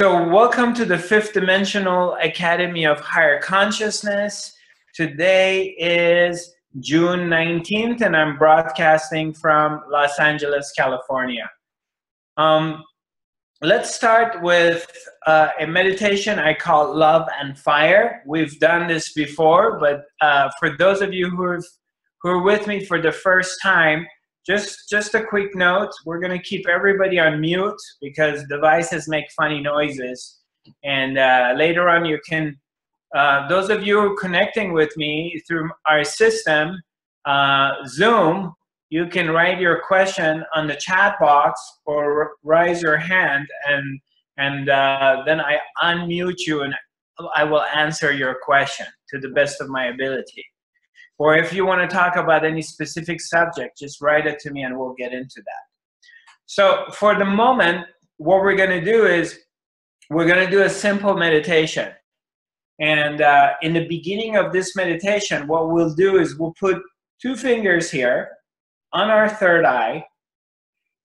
So welcome to the Fifth Dimensional Academy of Higher Consciousness. Today is June 19th and I'm broadcasting from Los Angeles, California. Let's start with a meditation I call Love and Fire. We've done this before, but for those of you who are with me for the first time, just a quick note, we're going to keep everybody on mute because devices make funny noises. And later on you can, those of you who are connecting with me through our system, Zoom, you can write your question on the chat box or raise your hand and then I unmute you and I will answer your question to the best of my ability. Or if you want to talk about any specific subject, just write it to me and we'll get into that. So for the moment, what we're going to do is we're going to do a simple meditation. And in the beginning of this meditation, what we'll do is we'll put two fingers here on our third eye,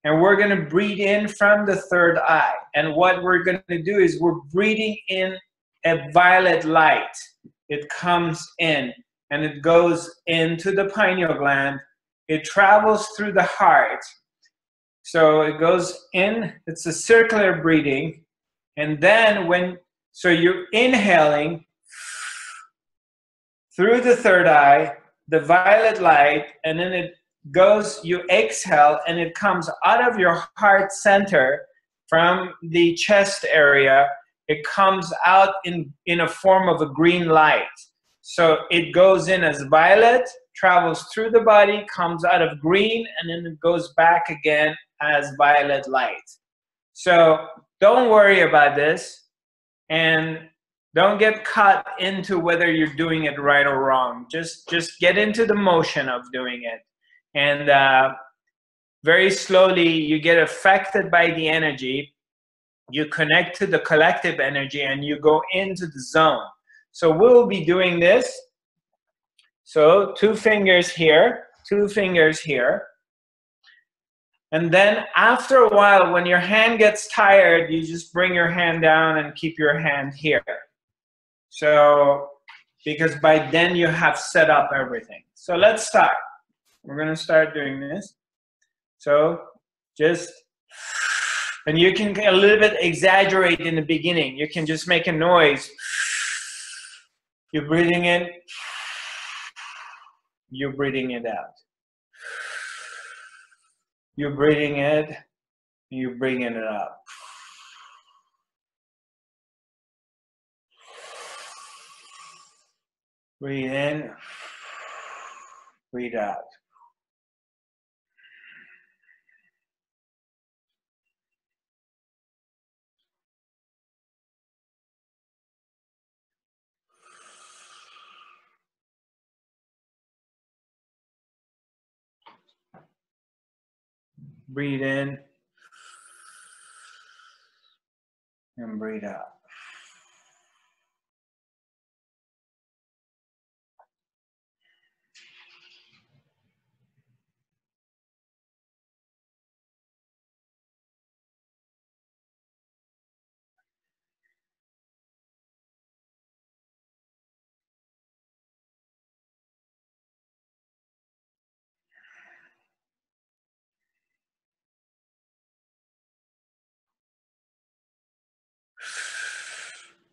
and we're going to breathe in from the third eye. And what we're going to do is we're breathing in a violet light. It comes in. And it goes into the pineal gland. It travels through the heart. So it goes in, it's a circular breathing. And then so you're inhaling through the third eye, the violet light, and then it goes, you exhale, and it comes out of your heart center from the chest area. It comes out in a form of a green light. So it goes in as violet, travels through the body, comes out of green, and then it goes back again as violet light. So don't worry about this and don't get caught into whether you're doing it right or wrong. Just get into the motion of doing it. And very slowly you get affected by the energy. You connect to the collective energy and you go into the zone. So we'll be doing this. So two fingers here, two fingers here. And then after a while, when your hand gets tired, you just bring your hand down and keep your hand here. So, because by then you have set up everything. So let's start. We're going to start doing this. So just, and you can a little bit exaggerate in the beginning. You can just make a noise. You're breathing in, you're breathing it out. You're breathing it, you're bringing it up. Breathe in, breathe out. Breathe in and breathe out.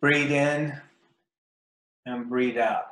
Breathe in and breathe out.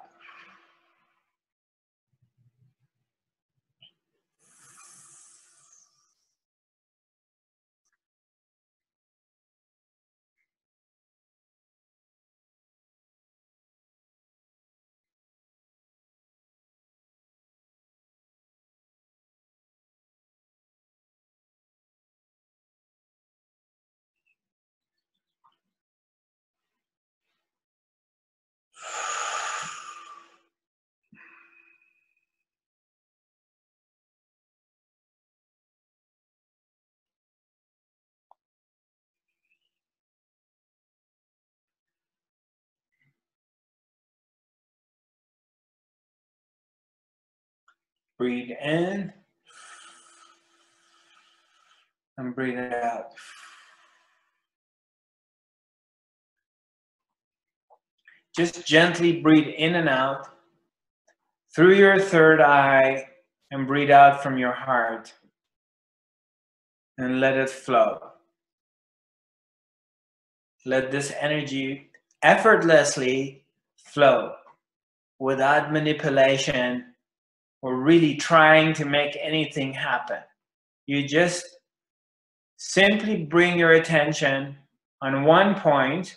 Breathe in and breathe out. just gently breathe in and out through your third eye and breathe out from your heart and let it flow. Let this energy effortlessly flow without manipulation or really trying to make anything happen. You just simply bring your attention on one point.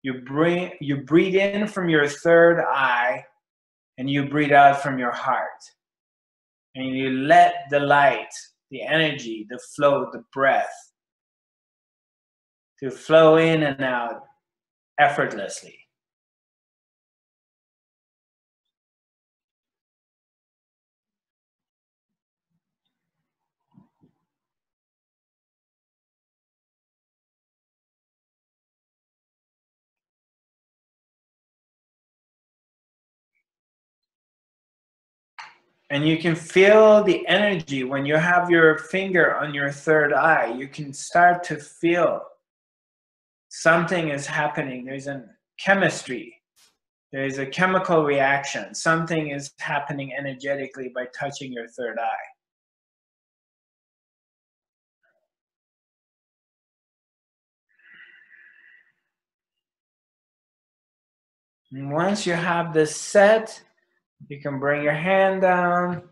You breathe in from your third eye and you breathe out from your heart. And you let the light, the energy, the flow, the breath to flow in and out effortlessly. And you can feel the energy when you have your finger on your third eye. You can start to feel something is happening. There's a chemistry. There's a chemical reaction. Something is happening energetically by touching your third eye. And once you have this set, you can bring your hand down.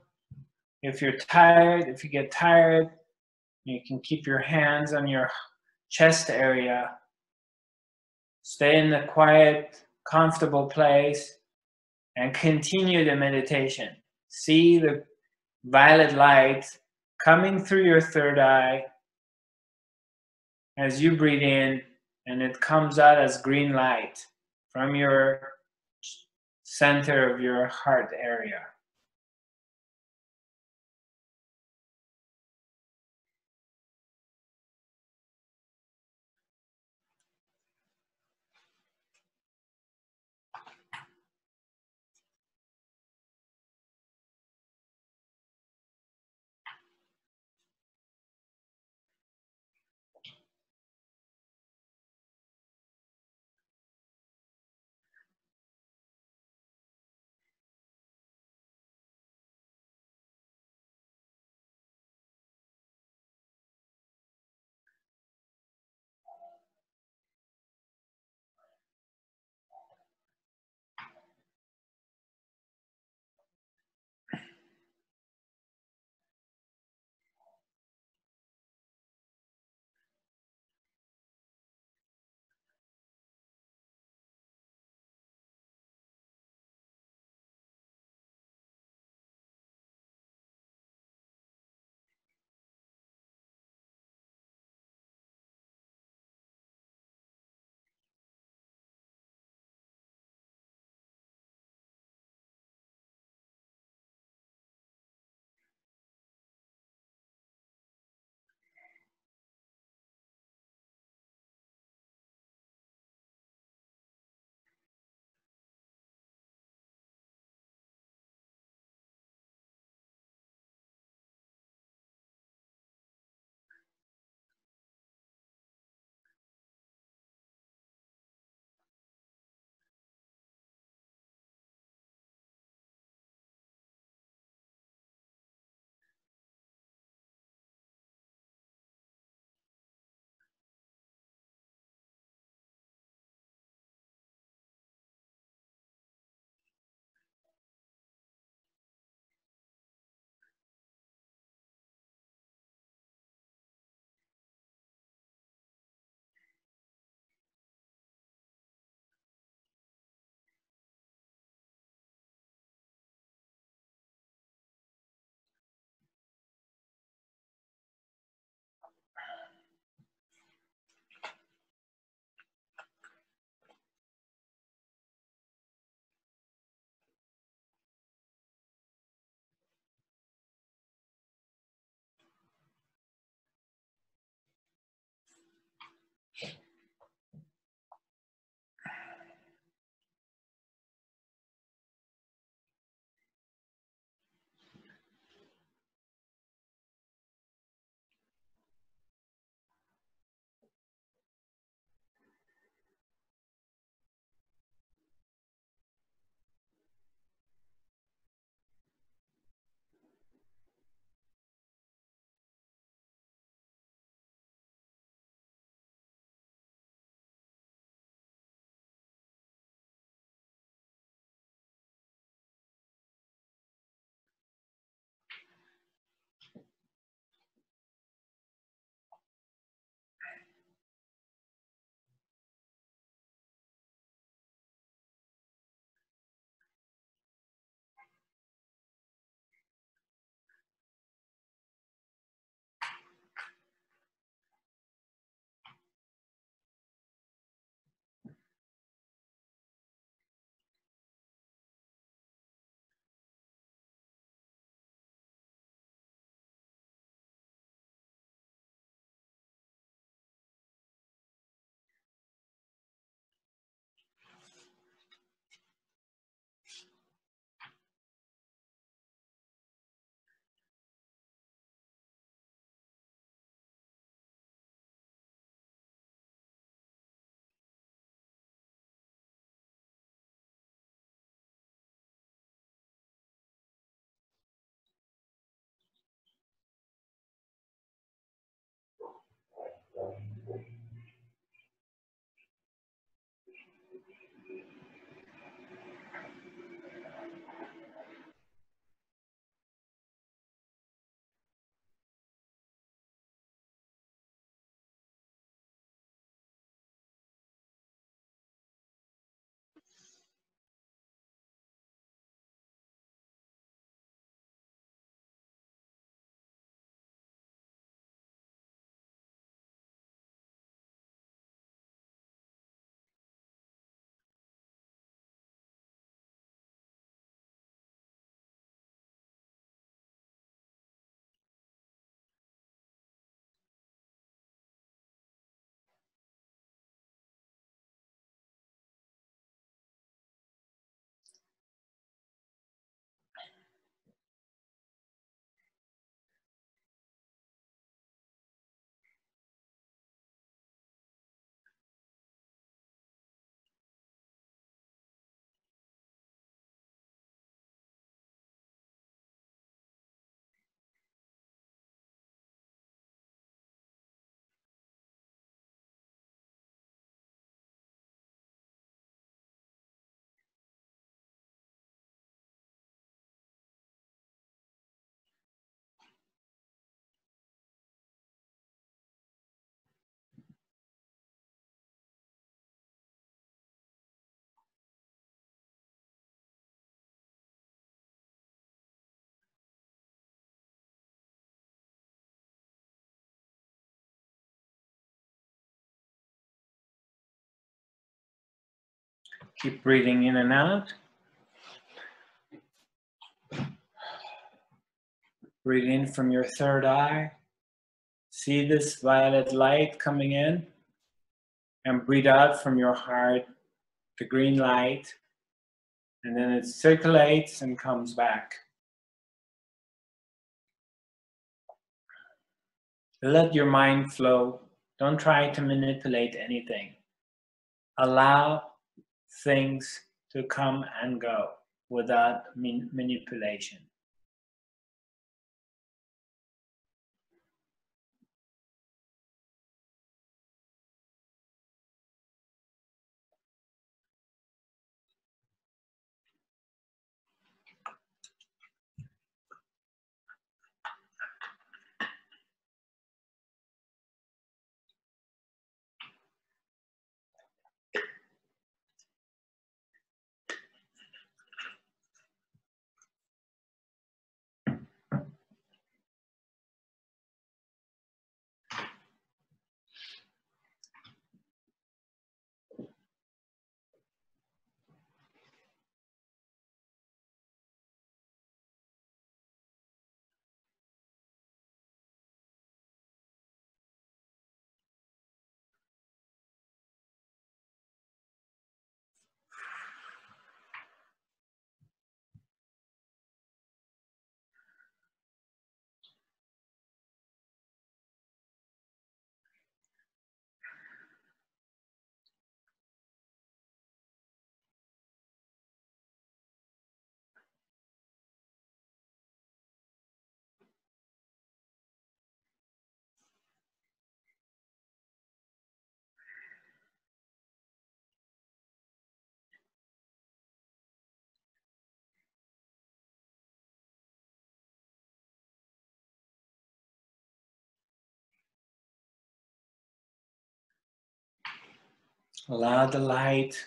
If you're tired, if you get tired, you can keep your hands on your chest area. Stay in a quiet, comfortable place and continue the meditation. See the violet light coming through your third eye as you breathe in, and it comes out as green light from your center of your heart area. Keep breathing in and out. Breathe in from your third eye. See this violet light coming in. And breathe out from your heart, the green light. And then it circulates and comes back. Let your mind flow. Don't try to manipulate anything. Allow things to come and go without manipulation. Allow the light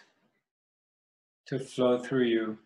to flow through you.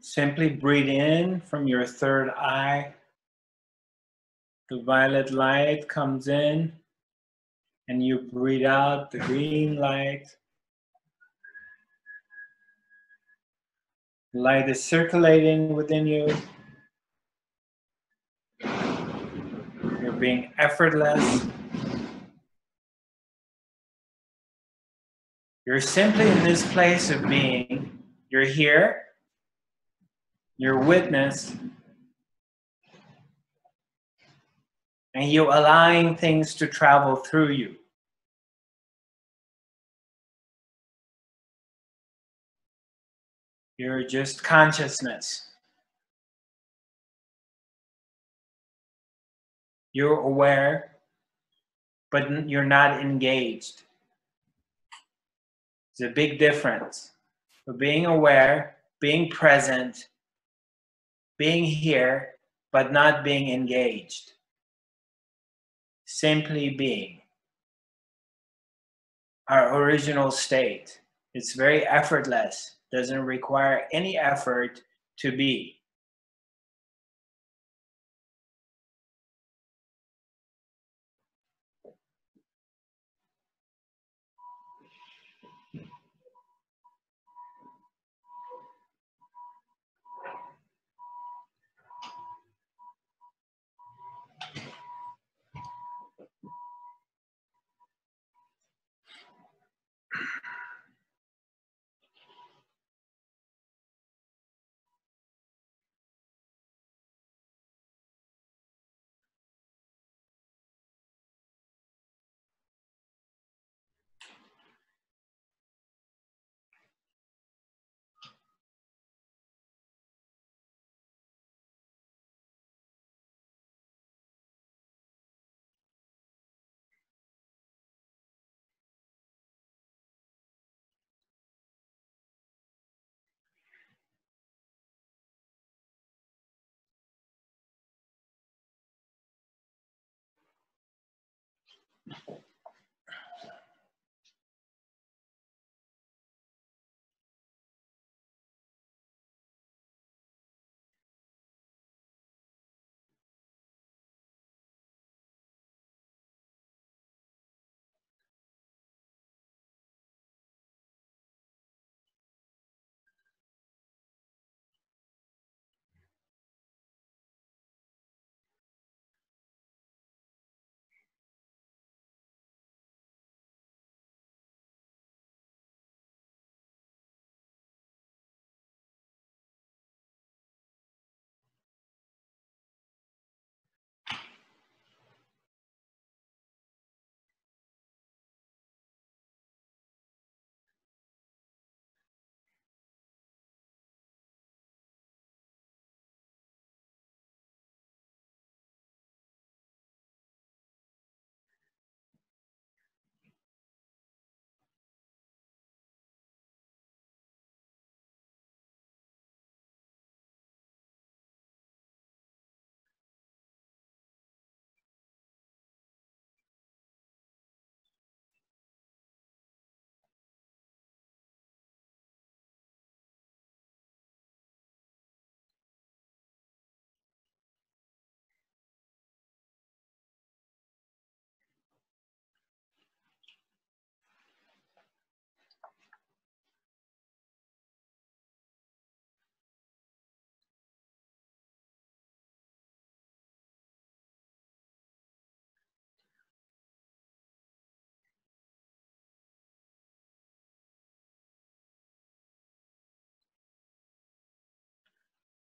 Simply breathe in from your third eye. The violet light comes in and you breathe out the green light. The light is circulating within you. You're being effortless. You're simply in this place of being. You're here. You're witness. And you're allowing things to travel through you. You're just consciousness. You're aware, but you're not engaged. It's a big difference. For being aware, being present, being here, but not being engaged. Simply being. Our original state. It's very effortless. Doesn't require any effort to be.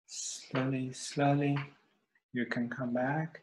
Slowly, slowly, you can come back.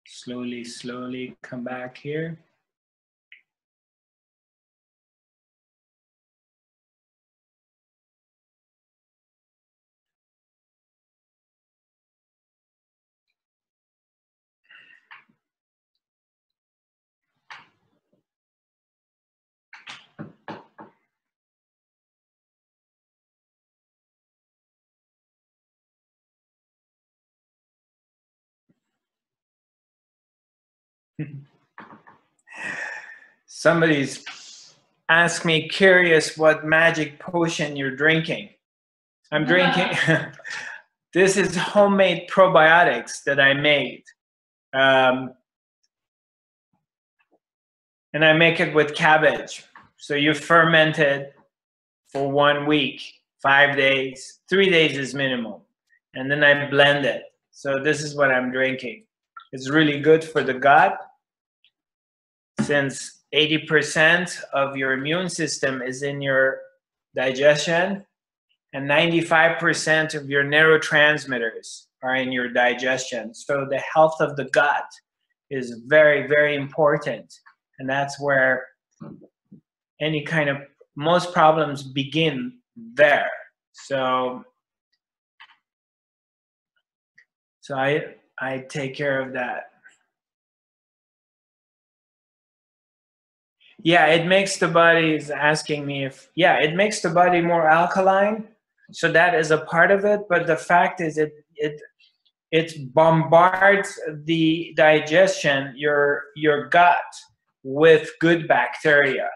Slowly, slowly come back here. Somebody's asked me, curious what magic potion you're drinking. I'm drinking, this is homemade probiotics that I made. And I make it with cabbage. So you ferment it for 1 week, 5 days, 3 days is minimum. And then I blend it. So this is what I'm drinking. It's really good for the gut, since 80% of your immune system is in your digestion, and 95% of your neurotransmitters are in your digestion. So the health of the gut is very, very important. And that's where any kind of most problems begin there. So I take care of that. Yeah, it makes the body, is asking me if, yeah, it makes the body more alkaline. So that is a part of it. But the fact is it bombards the digestion, your gut, with good bacteria.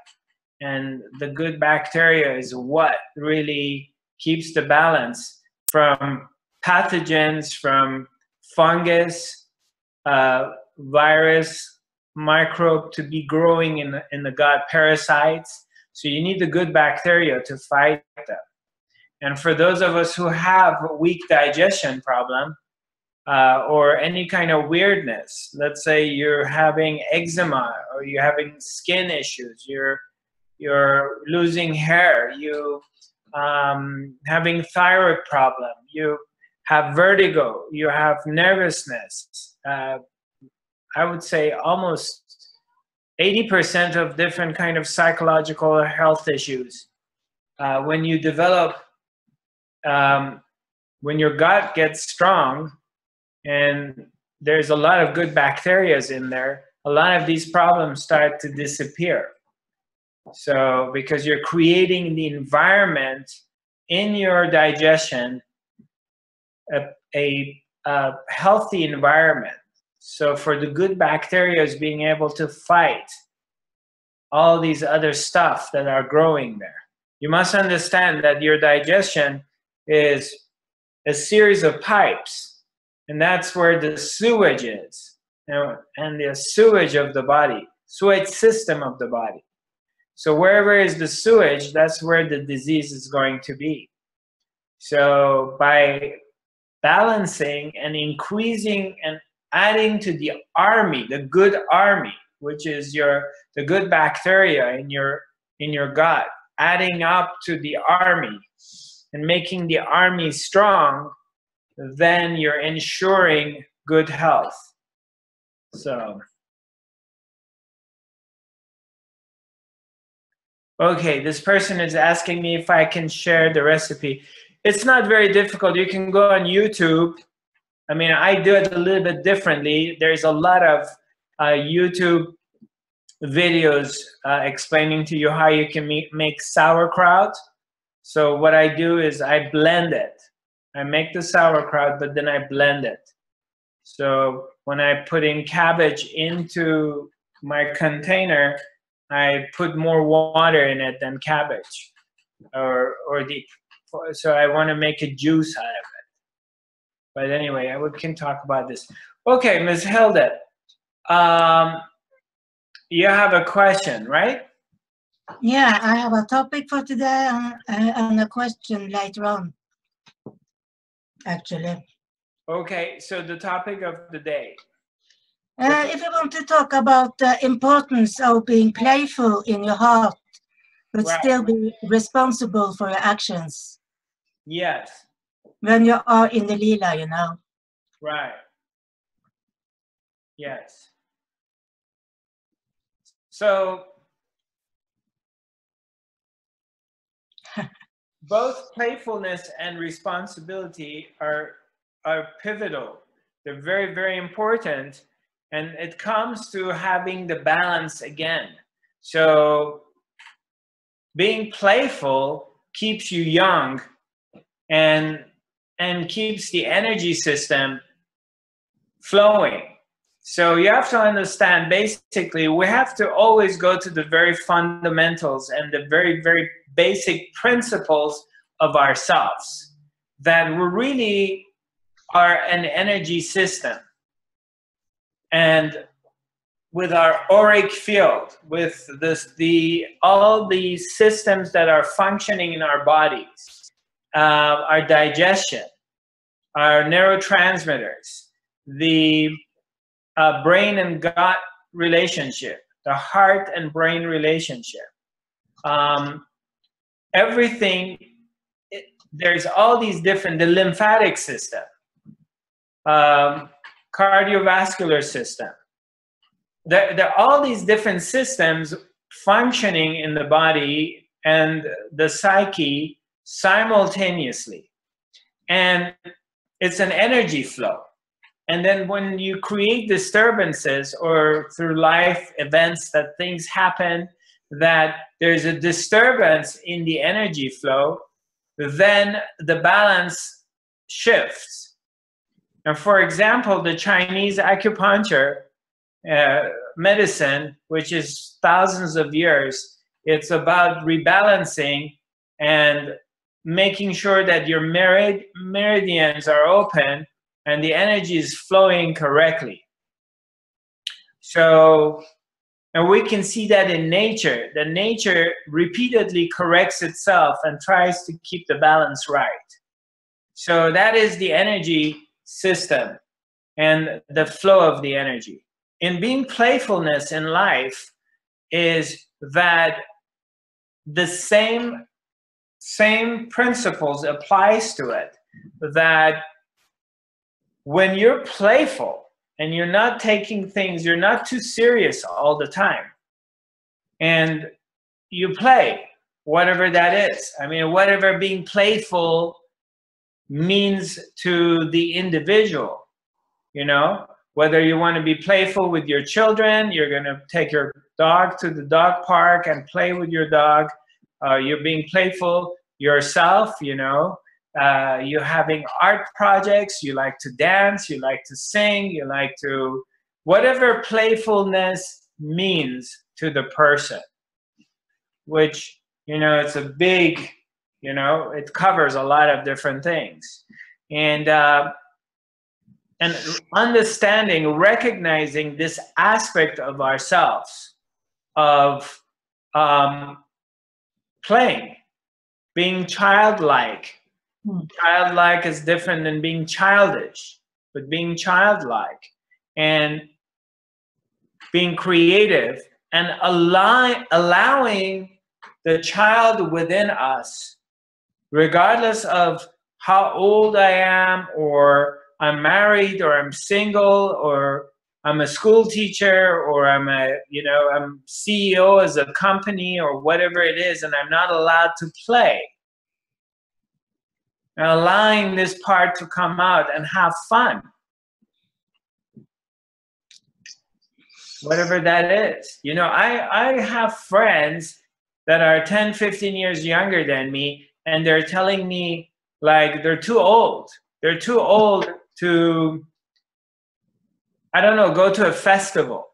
And the good bacteria is what really keeps the balance from pathogens, from fungus, virus, microbe to be growing in the gut, parasites. So you need the good bacteria to fight them. And for those of us who have a weak digestion problem, or any kind of weirdness, let's say you're having eczema, or you're having skin issues, you're losing hair, you having thyroid problem, you have vertigo, you have nervousness. I would say almost 80% of different kind of psychological health issues. When you develop, when your gut gets strong, and there's a lot of good bacteria in there, a lot of these problems start to disappear. So because you're creating the environment in your digestion, a healthy environment. So for the good bacteria is being able to fight all these other stuff that are growing there. You must understand that your digestion is a series of pipes, and that's where the sewage is, and the sewage of the body, sewage system of the body. So wherever is the sewage, that's where the disease is going to be. So by balancing and increasing and adding to the army, the good army, which is the good bacteria in your gut, adding up to the army and making the army strong, then you're ensuring good health. So, okay, this person is asking me if I can share the recipe. It's not very difficult. You can go on YouTube. I mean, I do it a little bit differently. There's a lot of YouTube videos explaining to you how you can make sauerkraut. So what I do is I blend it. I make the sauerkraut, but then I blend it. So when I put in cabbage into my container, I put more water in it than cabbage, so I want to make a juice out of it. But anyway, we can talk about this. Okay, Ms. Hilda, you have a question, right? Yeah, I have a topic for today and a question later on, actually. Okay, so the topic of the day. If you want to talk about the importance of being playful in your heart, but still be responsible for your actions. Yes. When you are in the lila, you know. Right. Yes. So both playfulness and responsibility are pivotal. They're very, very important. And it comes to having the balance again. So being playful keeps you young and keeps the energy system flowing. So you have to understand, basically, we have to always go to the very fundamentals and the very, very basic principles of ourselves, that we really are an energy system. And with our auric field, with all the systems that are functioning in our bodies, our digestion, our neurotransmitters, the brain and gut relationship, the heart and brain relationship, everything, there's all these different, the lymphatic system, cardiovascular system. There are all these different systems functioning in the body and the psyche simultaneously. And it's an energy flow. And then when you create disturbances or through life events that things happen, that there's a disturbance in the energy flow, then the balance shifts. And for example, the Chinese acupuncture medicine, which is thousands of years, it's about rebalancing and making sure that your meridians are open and the energy is flowing correctly. So, and we can see that in nature. The nature repeatedly corrects itself and tries to keep the balance right. So that is the energy system and the flow of the energy. In being playfulness in life is that the same principles applies to it, that when you're playful and you're not taking things, you're not too serious all the time, and you play, whatever that is. I mean, whatever being playful means to the individual, you know, whether you want to be playful with your children, you're going to take your dog to the dog park and play with your dog. You're being playful yourself, you know. You're having art projects, you like to dance, you like to sing, you like to, whatever playfulness means to the person, which, you know, it's a big, you know, it covers a lot of different things. And understanding, recognizing this aspect of ourselves, of playing, being childlike. Childlike is different than being childish, but being childlike and being creative and allowing the child within us, regardless of how old I am, or I'm married, or I'm single, or I'm a school teacher, or I'm CEO as a company, or whatever it is, and I'm not allowed to play. And allowing this part to come out and have fun, whatever that is. You know, I have friends that are 10, 15 years younger than me, and they're telling me like they're too old. They're too old to, I don't know, go to a festival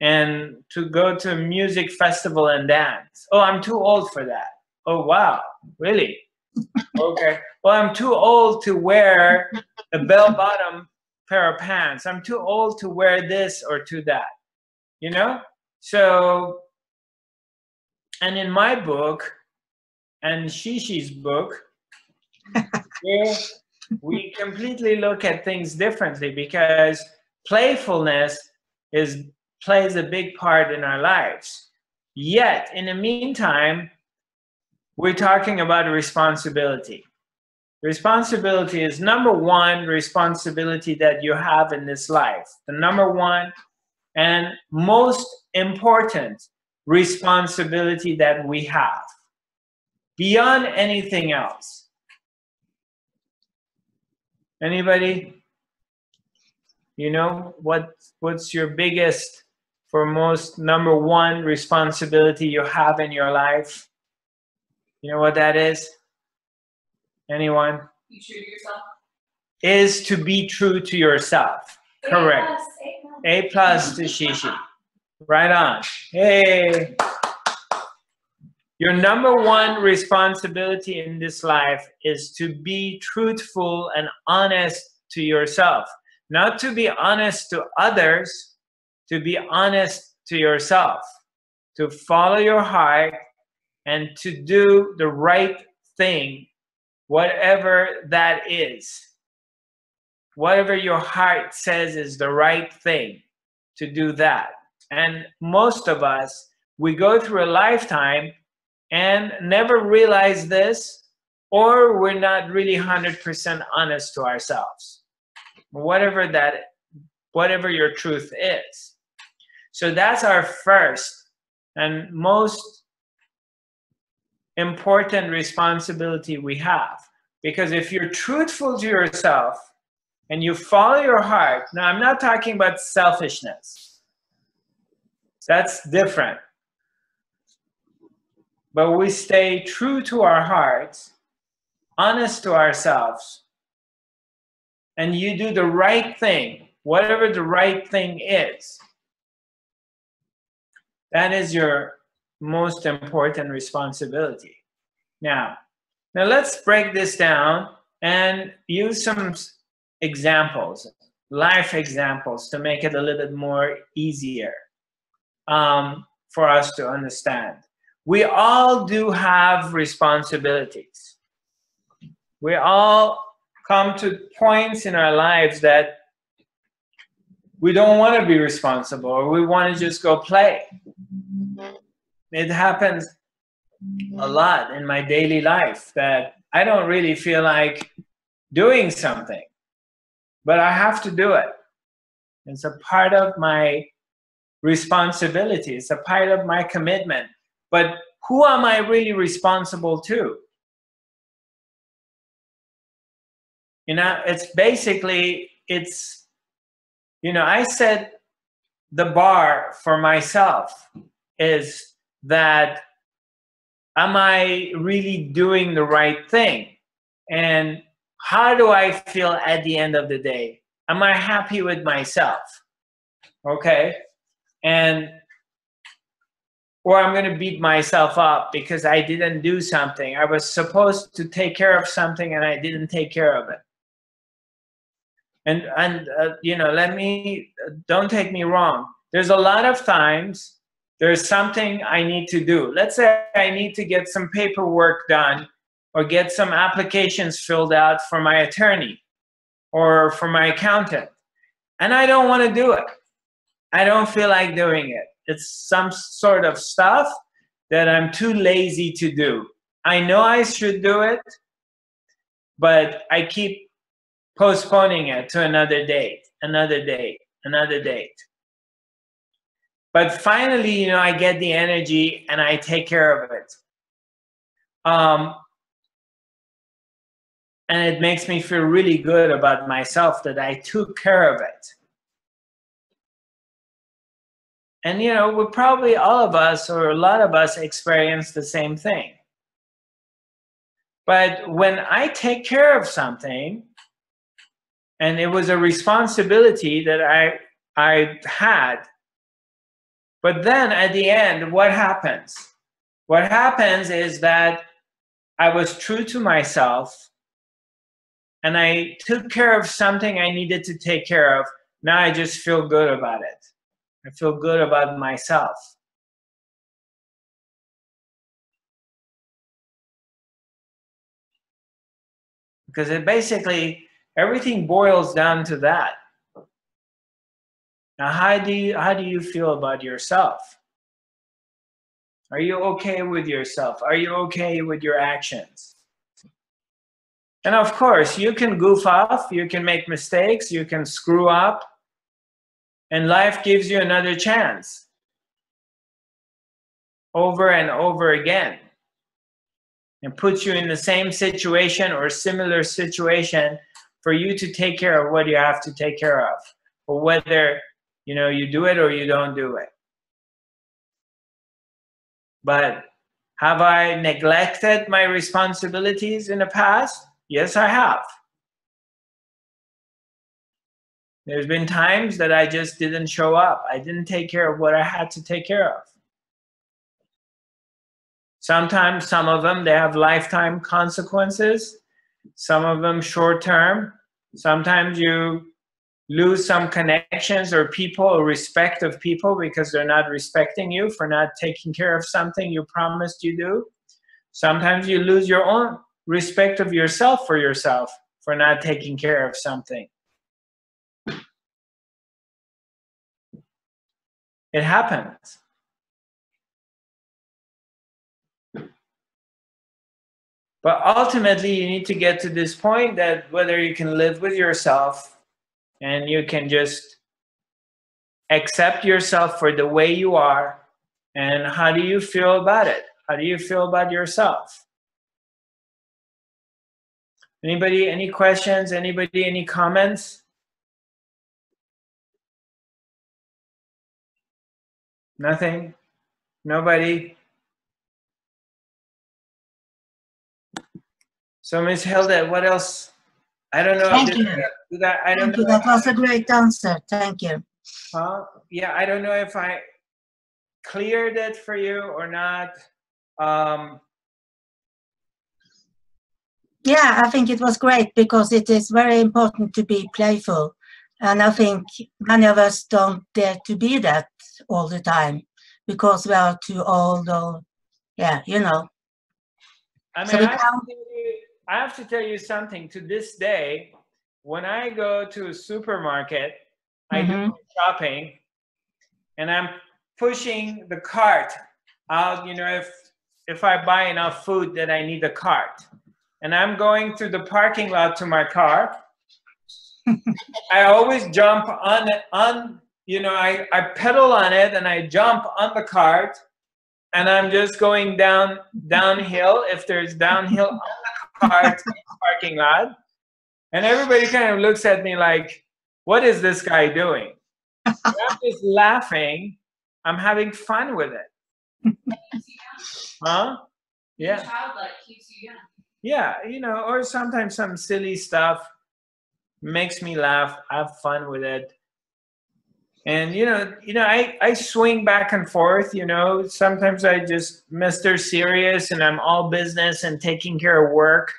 and to go to a music festival and dance. Oh, I'm too old for that. Oh, wow, really? Okay. Well, I'm too old to wear a bell-bottom pair of pants. I'm too old to wear this or to that, you know? So, and in my book and Shishi's book, we completely look at things differently, because playfulness plays a big part in our lives. Yet, in the meantime, we're talking about responsibility. Responsibility is number one responsibility that you have in this life. The number one and most important responsibility that we have, beyond anything else. Anybody? You know, what's your biggest, for most, number one responsibility you have in your life? You know what that is? Anyone? Be true to yourself. Is to be true to yourself. Correct. A plus to Shishi. Right on. Hey. Your number one responsibility in this life is to be truthful and honest to yourself. Not to be honest to others, to be honest to yourself. To follow your heart and to do the right thing, whatever that is. Whatever your heart says is the right thing, to do that. And most of us, we go through a lifetime and never realize this, or we're not really 100% honest to ourselves. Whatever your truth is. So that's our first and most important responsibility we have. Because if you're truthful to yourself and you follow your heart, now I'm not talking about selfishness. That's different. But we stay true to our hearts, honest to ourselves, and you do the right thing, whatever the right thing is. That is your most important responsibility. Now let's break this down and use some examples, life examples, to make it a little bit more easier for us to understand. We all do have responsibilities. We all come to points in our lives that we don't want to be responsible, or we want to just go play. It happens a lot in my daily life that I don't really feel like doing something, but I have to do it. It's a part of my responsibility. It's a part of my commitment. But who am I really responsible to? You know, it's basically, it's, you know, I said the bar for myself is that, am I really doing the right thing? And how do I feel at the end of the day? Am I happy with myself? Okay? And, or I'm going to beat myself up because I didn't do something. I was supposed to take care of something and I didn't take care of it. And you know, don't take me wrong. There's a lot of times there's something I need to do. Let's say I need to get some paperwork done or get some applications filled out for my attorney or for my accountant. And I don't want to do it. I don't feel like doing it. It's some sort of stuff that I'm too lazy to do. I know I should do it, but I keep postponing it to another date, another date, another date. But finally, you know, I get the energy and I take care of it. And it makes me feel really good about myself that I took care of it. And, you know, we probably, all of us or a lot of us, experience the same thing. But when I take care of something, and it was a responsibility that I had, but then at the end, what happens? What happens is that I was true to myself and I took care of something I needed to take care of. Now I just feel good about it. I feel good about myself. Because it basically, everything boils down to that. Now, how do you feel about yourself? Are you okay with yourself? Are you okay with your actions? And of course, you can goof off, you can make mistakes, you can screw up, and life gives you another chance. Over and over again. And puts you in the same situation or similar situation for you to take care of what you have to take care of. Or whether, you know, you do it or you don't do it. But have I neglected my responsibilities in the past? Yes, I have. There's been times that I just didn't show up. I didn't take care of what I had to take care of. Sometimes, some of them, they have lifetime consequences. Some of them short-term. Sometimes you lose some connections or people or respect of people because they're not respecting you for not taking care of something you promised you do. Sometimes you lose your own respect of yourself for not taking care of something. It happens. But ultimately, you need to get to this point that whether you can live with yourself and you can just accept yourself for the way you are, and how do you feel about it? How do you feel about yourself? Anybody, any questions? Anybody, any comments? Nothing? Nobody? So Ms. Hilda, what else? I don't know. Thank you. I don't know. That was a great answer. Thank you. Yeah, I don't know if I cleared it for you or not. Yeah, I think it was great because it is very important to be playful. And I think many of us don't dare to be that all the time because we are too old or, yeah, you know. I mean, so I have to tell you something. To this day, when I go to a supermarket, I do my shopping, and I'm pushing the cart out, you know, if I buy enough food that I need a cart. And I'm going through the parking lot to my car. I always jump on it, you know, I pedal on it and I jump on the cart, and I'm just going downhill if there's downhill on the cart in the parking lot. And everybody kind of looks at me like, what is this guy doing? And I'm just laughing. I'm having fun with it. Huh? Yeah. Childlike keeps you young. Yeah, you know, or sometimes some silly stuff makes me laugh, have fun with it. And you know, I swing back and forth, you know. Sometimes I just Mr. Serious and I'm all business and taking care of work.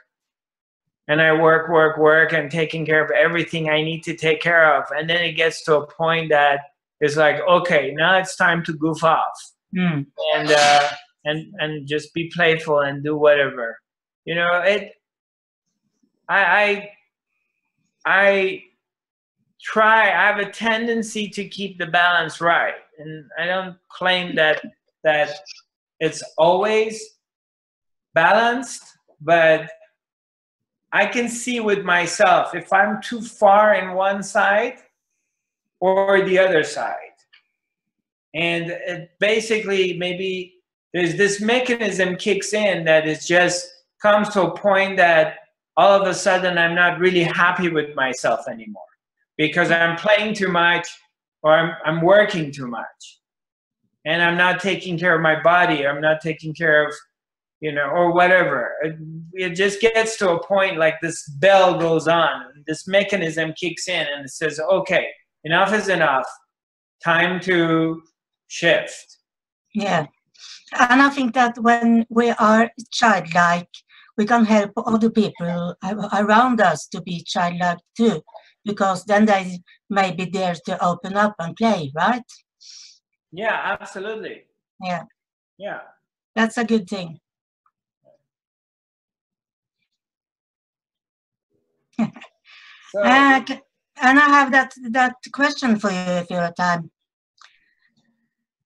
And I work and taking care of everything I need to take care of. And then it gets to a point that it's like, okay, now it's time to goof off. And just be playful and do whatever. You know, I try. I have a tendency to keep the balance right, and I don't claim that it's always balanced, but I can see with myself if I'm too far in one side or the other side, and it basically maybe there's this mechanism kicks in that it just comes to a point that all of a sudden I'm not really happy with myself anymore because I'm playing too much or I'm working too much and I'm not taking care of my body. I'm not taking care of, you know, or whatever. It just gets to a point like this bell goes on, this mechanism kicks in and it says, okay, enough is enough. Time to shift. Yeah. And I think that when we are childlike, we can help other people around us to be childlike too, because then they may be there to open up and play, right? Yeah, absolutely. Yeah. Yeah. That's a good thing. So, and I have that question for you if you have time.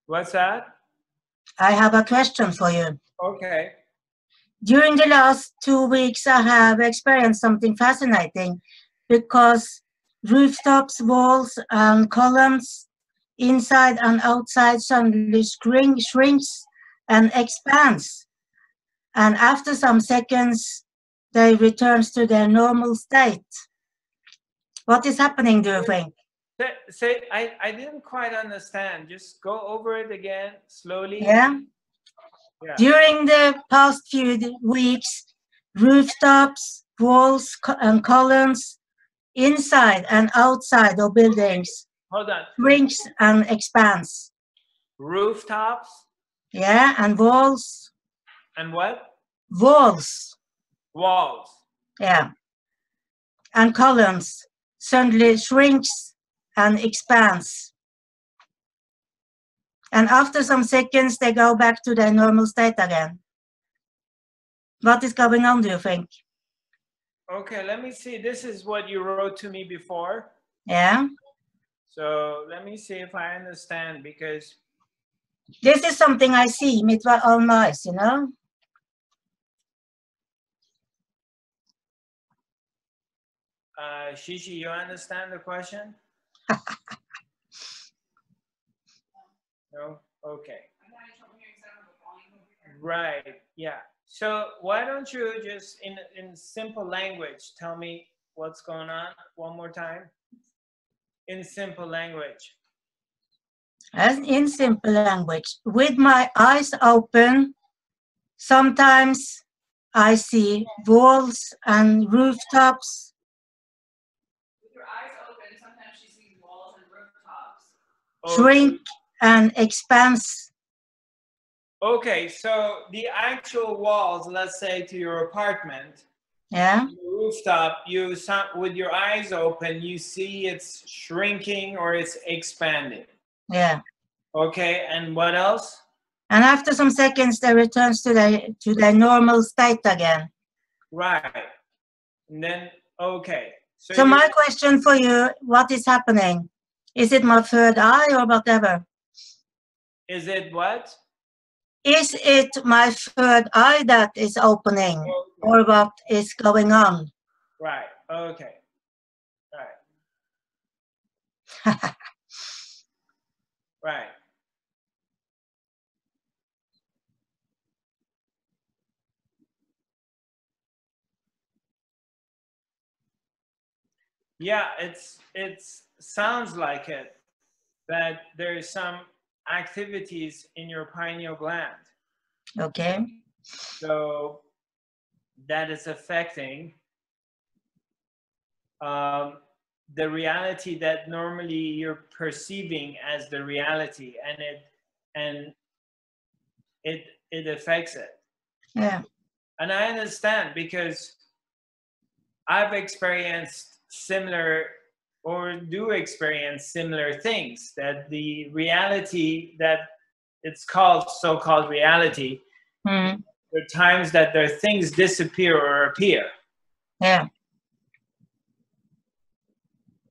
What's that? I have a question for you. Okay. During the last 2 weeks, I have experienced something fascinating because rooftops, walls, and columns, inside and outside, suddenly shrinks and expands. And after some seconds, they returns to their normal state. What is happening, do you think? Say, I didn't quite understand. Just go over it again slowly. Yeah. Yeah. During the past few weeks, rooftops, walls, and columns, inside and outside of buildings, Hold on. shrinks and expands. Rooftops. Yeah, and walls. And what? Walls. Walls. Yeah. And columns suddenly shrinks and expands. And after some seconds, they go back to their normal state again. What is going on, do you think? Okay, let me see. This is what you wrote to me before. Yeah. So let me see if I understand, because this is something I see with my own eyes, you know. Shishi, you understand the question? No? Okay. Right. Yeah. So why don't you just in simple language tell me what's going on one more time? In simple language. As in simple language, with my eyes open, sometimes I see walls and rooftops. With your eyes open, sometimes she sees walls and rooftops. Shrink and expands. Okay, so the actual walls, let's say to your apartment, Yeah. the rooftop, with your eyes open, you see it's shrinking or it's expanding. Yeah. Okay, and what else? And after some seconds, they returns to their normal state again. Right. And then, okay. So my question for you, what is happening? Is it my third eye or whatever? Is it what? Is it my third eye that is opening, or what is going on? Right. Okay. Right. Right. Yeah, it sounds like it, that there's some activities in your pineal gland. Okay. So that is affecting the reality that normally you're perceiving as the reality, and it affects it. Yeah. And I understand, because I've experienced similar, or do experience similar things, that the reality that it's called so-called reality, Mm. there are times that their things disappear or appear. Yeah.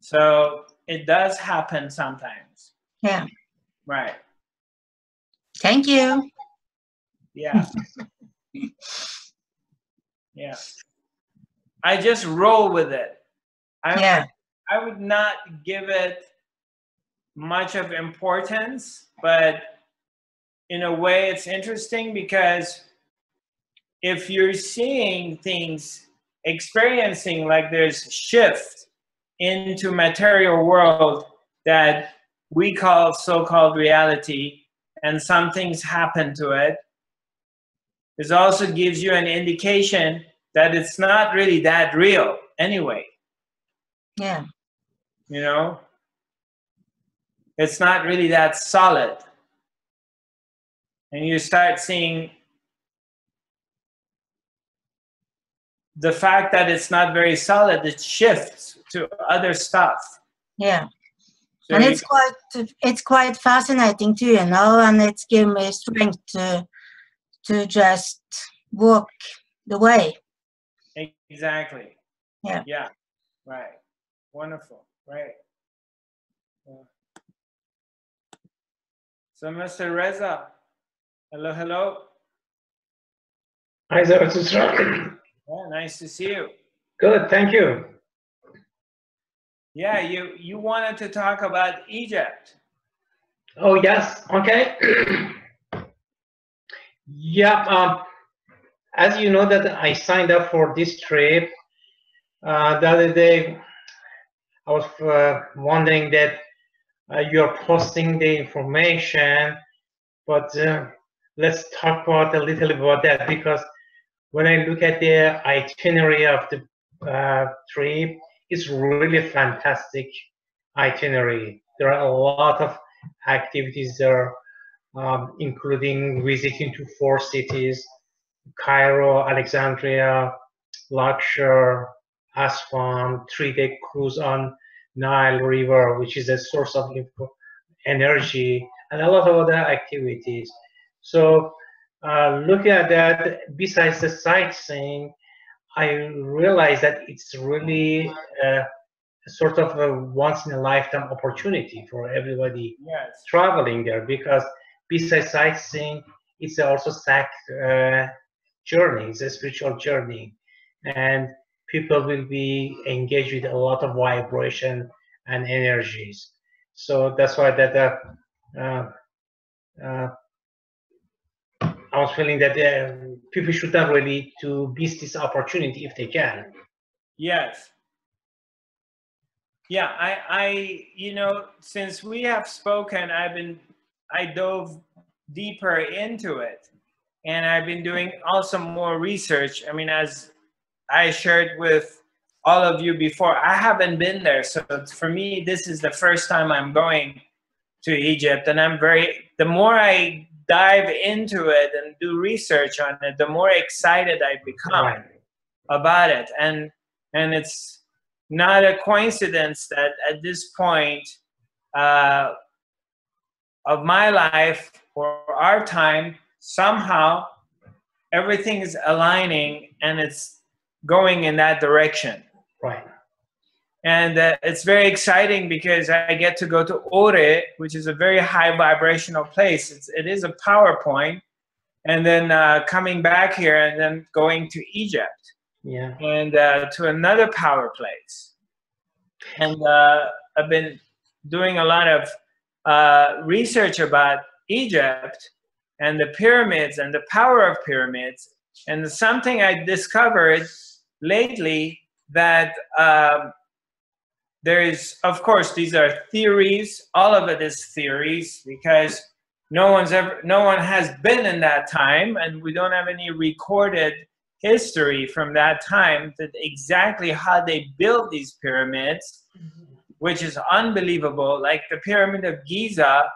So it does happen sometimes. Yeah. Right. Thank you. Yeah. Yeah. I just roll with it. I would not give it much of importance, but in a way it's interesting, because if you're seeing things, experiencing like there's shift into material world that we call so-called reality, and some things happen to it, this also gives you an indication that it's not really that real anyway. Yeah. You know, it's not really that solid. And you start seeing the fact that it's not very solid, it shifts to other stuff. Yeah. So and it's quite fascinating too, you know, and it's given me strength to just walk the way. Exactly. Yeah. Yeah. Right. Wonderful. Right. Yeah. So, Mr. Reza, hello, hello. Hi, Zarathustra. Yeah, nice to see you. Good, thank you. Yeah, you wanted to talk about Egypt. Oh, yes, okay. Yeah, as you know that I signed up for this trip. The other day, I was wondering that you're posting the information, but let's talk about a little about that, because when I look at the itinerary of the trip, it's really fantastic itinerary. There are a lot of activities there, including visiting to 4 cities: Cairo, Alexandria, Luxor, Aswan, 3-day cruise on Nile River, which is a source of energy, and a lot of other activities. So looking at that, besides the sightseeing, I realized that it's really sort of a once-in-a-lifetime opportunity for everybody traveling there, because besides sightseeing, it's also journey, it's a spiritual journey, and people will be engaged with a lot of vibration and energies. So that's why that I was feeling that people should not really to miss this opportunity if they can. Yes. Yeah, you know, since we have spoken, I dove deeper into it, and I've been doing also more research. I mean, as I shared with all of you before, I haven't been there, so for me, this is the first time I'm going to Egypt, and the more I dive into it and do research on it, the more excited I become about it, and it's not a coincidence that at this point of my life or our time, somehow everything is aligning and it's going in that direction. Right. And it's very exciting because I get to go to Ore, which is a very high vibrational place. It is a power point, and then coming back here and then going to Egypt. Yeah. And to another power place. And I've been doing a lot of research about Egypt and the pyramids and the power of pyramids. And something I discovered lately that there's, of course, these are theories. All of it is theories because no one has been in that time, and we don't have any recorded history from that time that exactly how they built these pyramids, which is unbelievable. Like the Pyramid of Giza,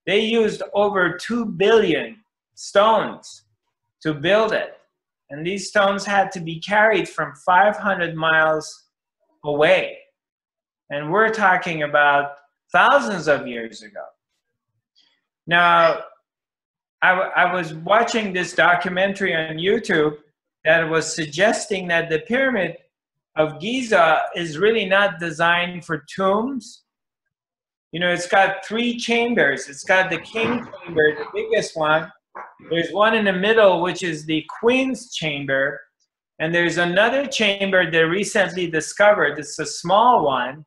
they used over 2 billion stones to build it. And these stones had to be carried from 500 miles away. And we're talking about thousands of years ago. Now, I was watching this documentary on YouTube that was suggesting that the Pyramid of Giza is really not designed for tombs. You know, it's got 3 chambers. It's got the king chamber, the biggest one. There's one in the middle, which is the queen's chamber. And there's another chamber they recently discovered. It's a small one.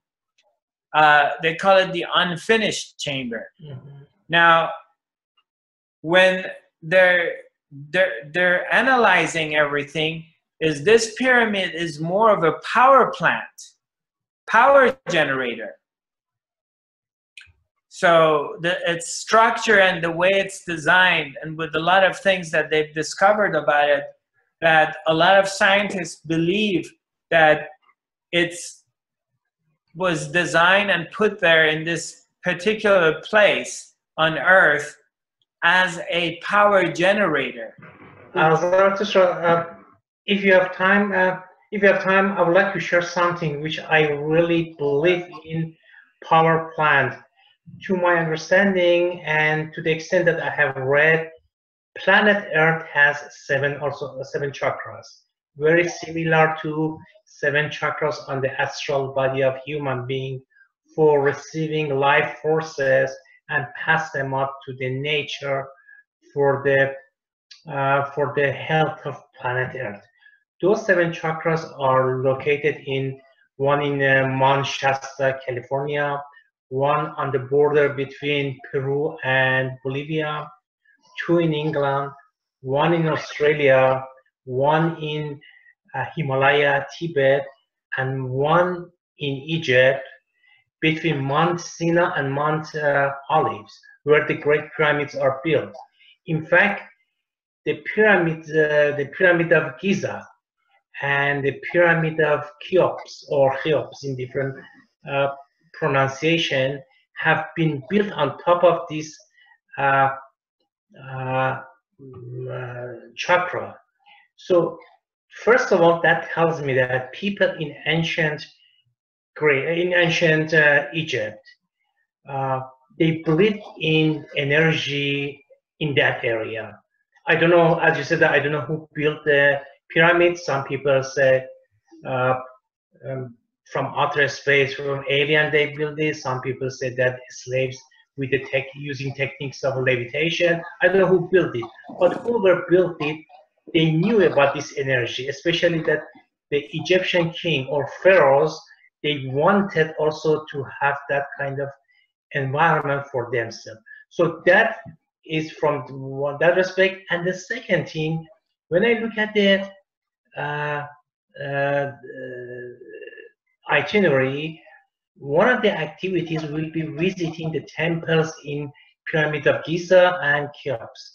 They call it the unfinished chamber. Mm-hmm. Now, when they're analyzing everything, is this pyramid is more of a power plant, power generator. So its structure and the way it's designed, and with a lot of things that they've discovered about it, that a lot of scientists believe that it's was designed and put there in this particular place on Earth as a power generator. Zarathustra, if you have time, I would like to share something which I really believe in power plant. To my understanding, and to the extent that I have read, planet Earth has 7 chakras, very similar to 7 chakras on the astral body of human being for receiving life forces and pass them up to the nature for the health of planet Earth. Those 7 chakras are located one in Mount Shasta, California, one on the border between Peru and Bolivia, 2 in England, 1 in Australia, 1 in Himalaya, Tibet, and 1 in Egypt between Mount Sinai and Mount Olives, where the Great Pyramids are built. In fact, the pyramid of Giza and the pyramid of Cheops in different pronunciation have been built on top of this chakra. So first of all, that tells me that people in ancient Egypt, they believed in energy in that area. I don't know, as you said, I don't know who built the pyramids. Some people say from outer space, from alien, they built this. Some people say that slaves with the using techniques of levitation. I don't know who built it, but whoever built it, they knew about this energy, especially that the Egyptian king or pharaohs, they wanted also to have that kind of environment for themselves. So that is from that respect. And the second thing, when I look at the uh, uh, itinerary, one of the activities will be visiting the temples in Pyramid of Giza and Cheops,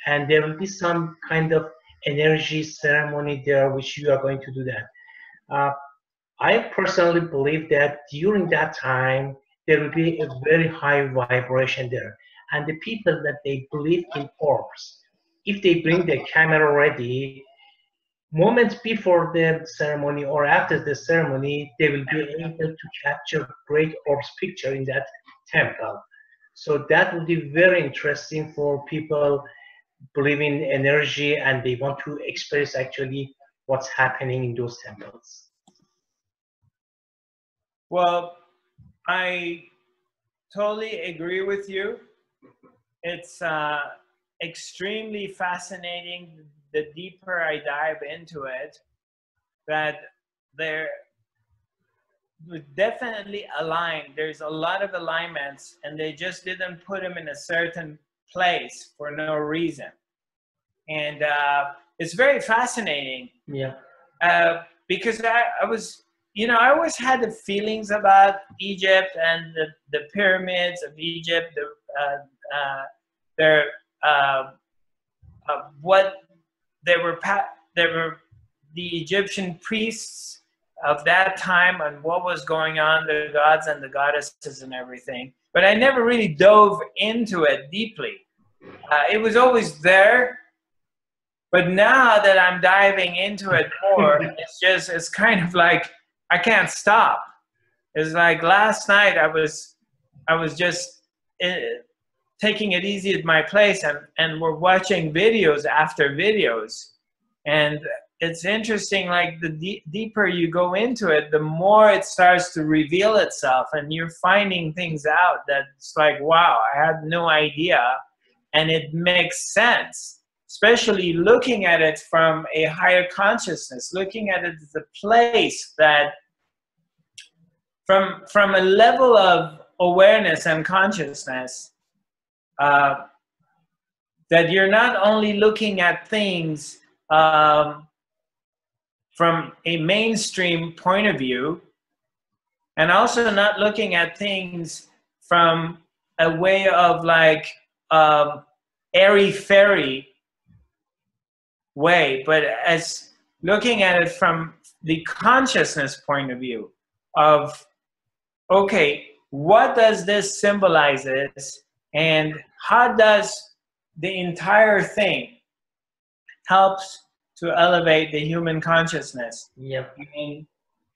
and there will be some kind of energy ceremony there, which you are going to do that. I personally believe that during that time there will be a very high vibration there, and the people that they believe in orbs, if they bring the camera ready, moments before the ceremony or after the ceremony, they will be able to capture great orbs picture in that temple. So that would be very interesting for people believing in energy and they want to experience actually what's happening in those temples. Well, I totally agree with you. It's extremely fascinating the deeper I dive into it, that there would definitely align. There's a lot of alignments, and they just didn't put them in a certain place for no reason. And it's very fascinating. Yeah. Because I was, I always had the feelings about Egypt and the pyramids of Egypt, what they were the Egyptian priests of that time and what was going on, the gods and the goddesses and everything. But I never really dove into it deeply. It was always there. But now that I'm diving into it more, it's kind of like I can't stop. It's like last night I was just taking it easy at my place, and we're watching videos after videos. And it's interesting, like the deeper you go into it, the more it starts to reveal itself, and you're finding things out that's like, wow, I had no idea. And it makes sense, especially looking at it from a higher consciousness, looking at it as a place that from a level of awareness and consciousness, that you're not only looking at things from a mainstream point of view, and also not looking at things from a way of like airy-fairy way, but as looking at it from the consciousness point of view of, okay, what does this symbolizes, and how does the entire thing helps to elevate the human consciousness? Yep.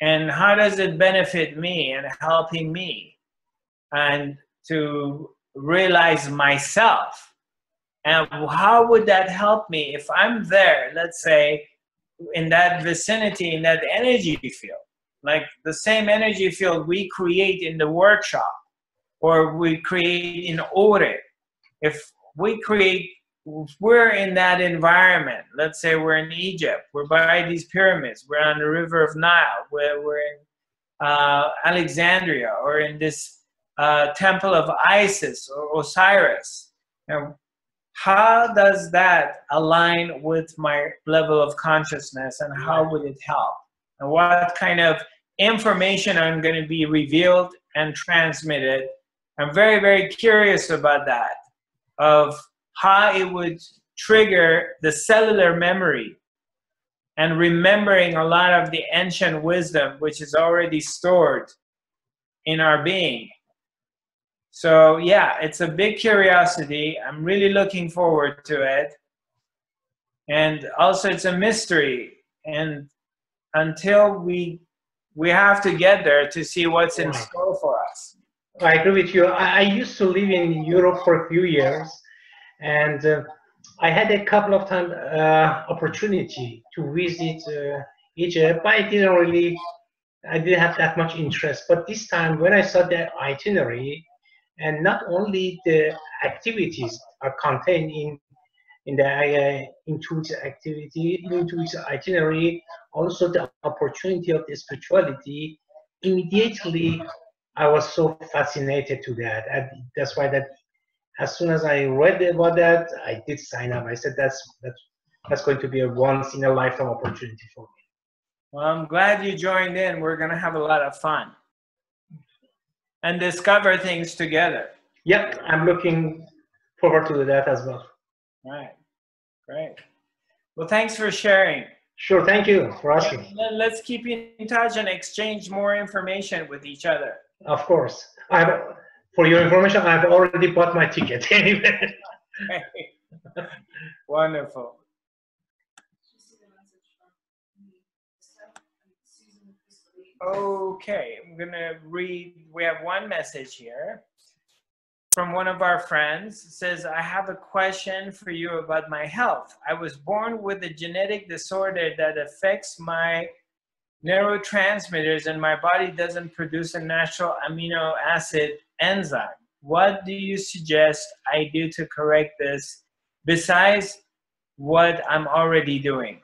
And how does it benefit me and helping me and to realize myself? And how would that help me if I'm there, let's say, in that vicinity, in that energy field, like the same energy field we create in the workshop or we create in Ore. If we're in that environment, let's say we're in Egypt, we're by these pyramids, we're on the river of Nile, we're in Alexandria, or in this temple of Isis or Osiris. And how does that align with my level of consciousness, and how would it help? And what kind of information I'm going to be revealed and transmitted? I'm very, very curious about that, of how it would trigger the cellular memory and remembering a lot of the ancient wisdom which is already stored in our being. So yeah, it's a big curiosity. I'm really looking forward to it. And also it's a mystery. And until we have to get there to see what's in store for us. I agree with you. I used to live in Europe for a few years, and I had a couple of times opportunity to visit Egypt, but I didn't have that much interest. But this time when I saw the itinerary, and not only the activities are contained into its itinerary, also the opportunity of the spirituality, immediately I was so fascinated to that. And that's why that as soon as I read about that, I did sign up. I said that's going to be a once in a lifetime opportunity for me. Well, I'm glad you joined in. We're going to have a lot of fun and discover things together. Yep, I'm looking forward to that as well. Right. Great. Well, thanks for sharing. Sure, thank you for asking. Yeah, let's keep in touch and exchange more information with each other. Of course. For your information, I've already bought my ticket anyway. Wonderful. Okay, I'm gonna read. We have one message here from one of our friends. It says, I have a question for you about my health. I was born with a genetic disorder that affects my neurotransmitters and my body doesn't produce a natural amino acid enzyme. What do you suggest I do to correct this besides what I'm already doing?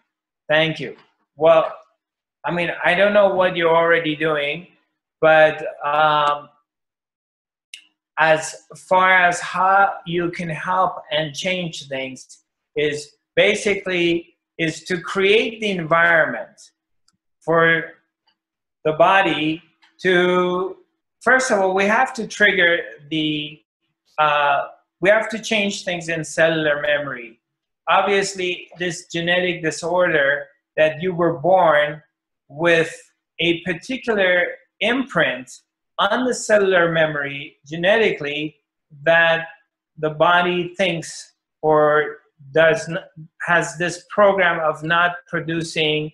Thank you. Well, I mean, I don't know what you're already doing, but as far as how you can help and change things is basically is to create the environment for the body to, first of all, we have to trigger the, we have to change things in cellular memory. Obviously, this genetic disorder that you were born with a particular imprint on the cellular memory genetically that the body thinks or has this program of not producing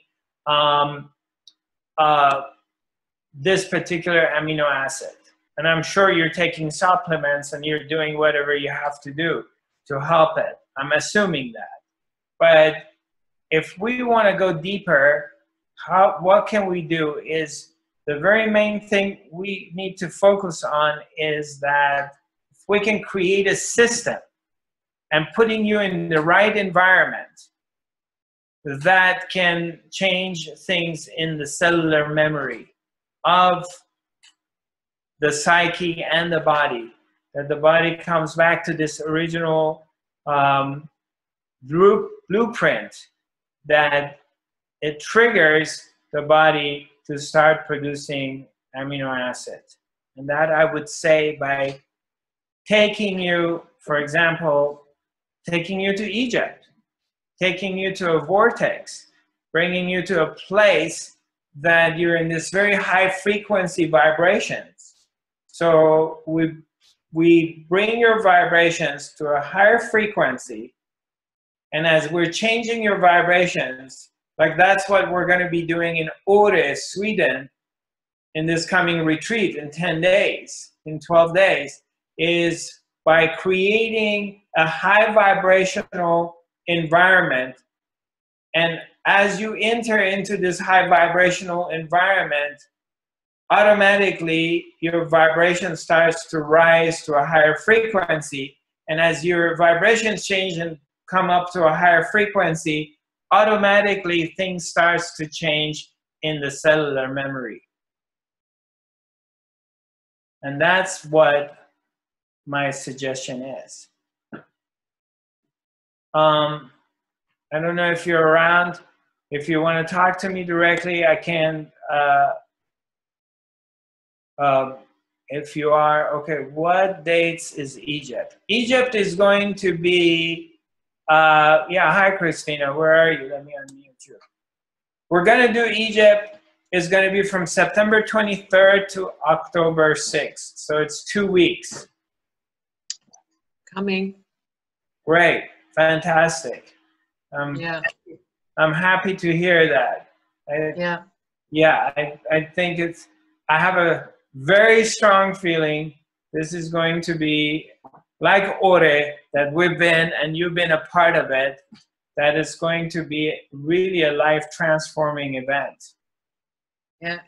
this particular amino acid. And I'm sure you're taking supplements and you're doing whatever you have to do to help it. I'm assuming that. But if we want to go deeper, what can we do is the very main thing we need to focus on is that if we can create a system and putting you in the right environment that can change things in the cellular memory of the psyche and the body, that the body comes back to this original blueprint, that it triggers the body to start producing amino acid. And that I would say by taking you, for example, taking you to Egypt, taking you to a vortex, bringing you to a place that you're in this very high frequency vibrations. So we bring your vibrations to a higher frequency, and as we're changing your vibrations, like that's what we're going to be doing in Åre, Sweden, in this coming retreat in 10 days, in 12 days, is by creating a high vibrational environment. And as you enter into this high vibrational environment, automatically your vibration starts to rise to a higher frequency. And as your vibrations change and come up to a higher frequency, automatically things starts to change in the cellular memory. And that's what my suggestion is. I don't know if you're around. If you want to talk to me directly, I can. If you are, okay, what dates is Egypt? Egypt is going to be, yeah, hi Christina, where are you? Let me unmute you. We're going to do Egypt. It's going to be from September 23rd to October 6th. So it's 2 weeks. Coming. Great, fantastic. Yeah. I'm happy to hear that. I think it's, I have a very strong feeling this is going to be like Åre, that we've been and you've been a part of it, that it's going to be really a life-transforming event. Yeah,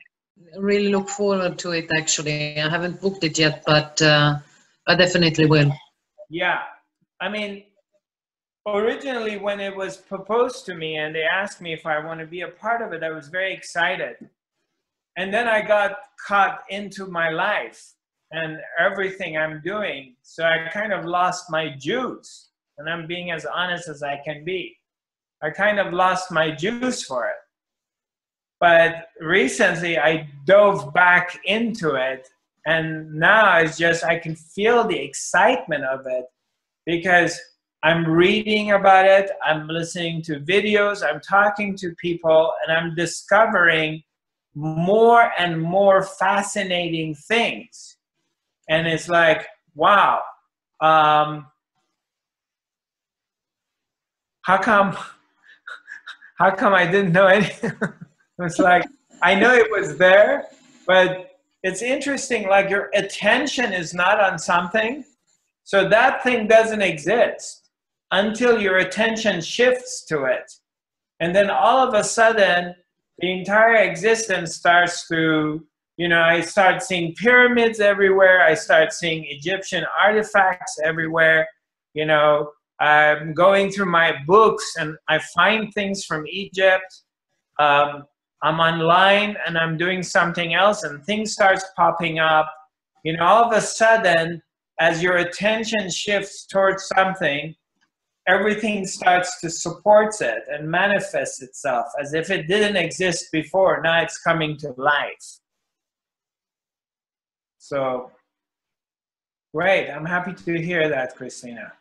I really look forward to it actually. I haven't booked it yet, but I definitely will. Yeah, I mean, originally when it was proposed to me and they asked me if I want to be a part of it, I was very excited. And then I got caught into my life and everything I'm doing. So I kind of lost my juice, and I'm being as honest as I can be. I kind of lost my juice for it. But recently I dove back into it, and now it's just, I can feel the excitement of it because I'm reading about it, I'm listening to videos, I'm talking to people, and I'm discovering more and more fascinating things. And it's like, wow, how come I didn't know anything? It's like, I know it was there, but it's interesting, like your attention is not on something, so that thing doesn't exist until your attention shifts to it. And then all of a sudden, the entire existence starts to, you know, I start seeing pyramids everywhere, I start seeing Egyptian artifacts everywhere, you know, I'm going through my books and I find things from Egypt. I'm online and I'm doing something else and things starts popping up. You know, all of a sudden, as your attention shifts towards something, everything starts to support it and manifest itself as if it didn't exist before. Now it's coming to life. So, great. I'm happy to hear that, Christina.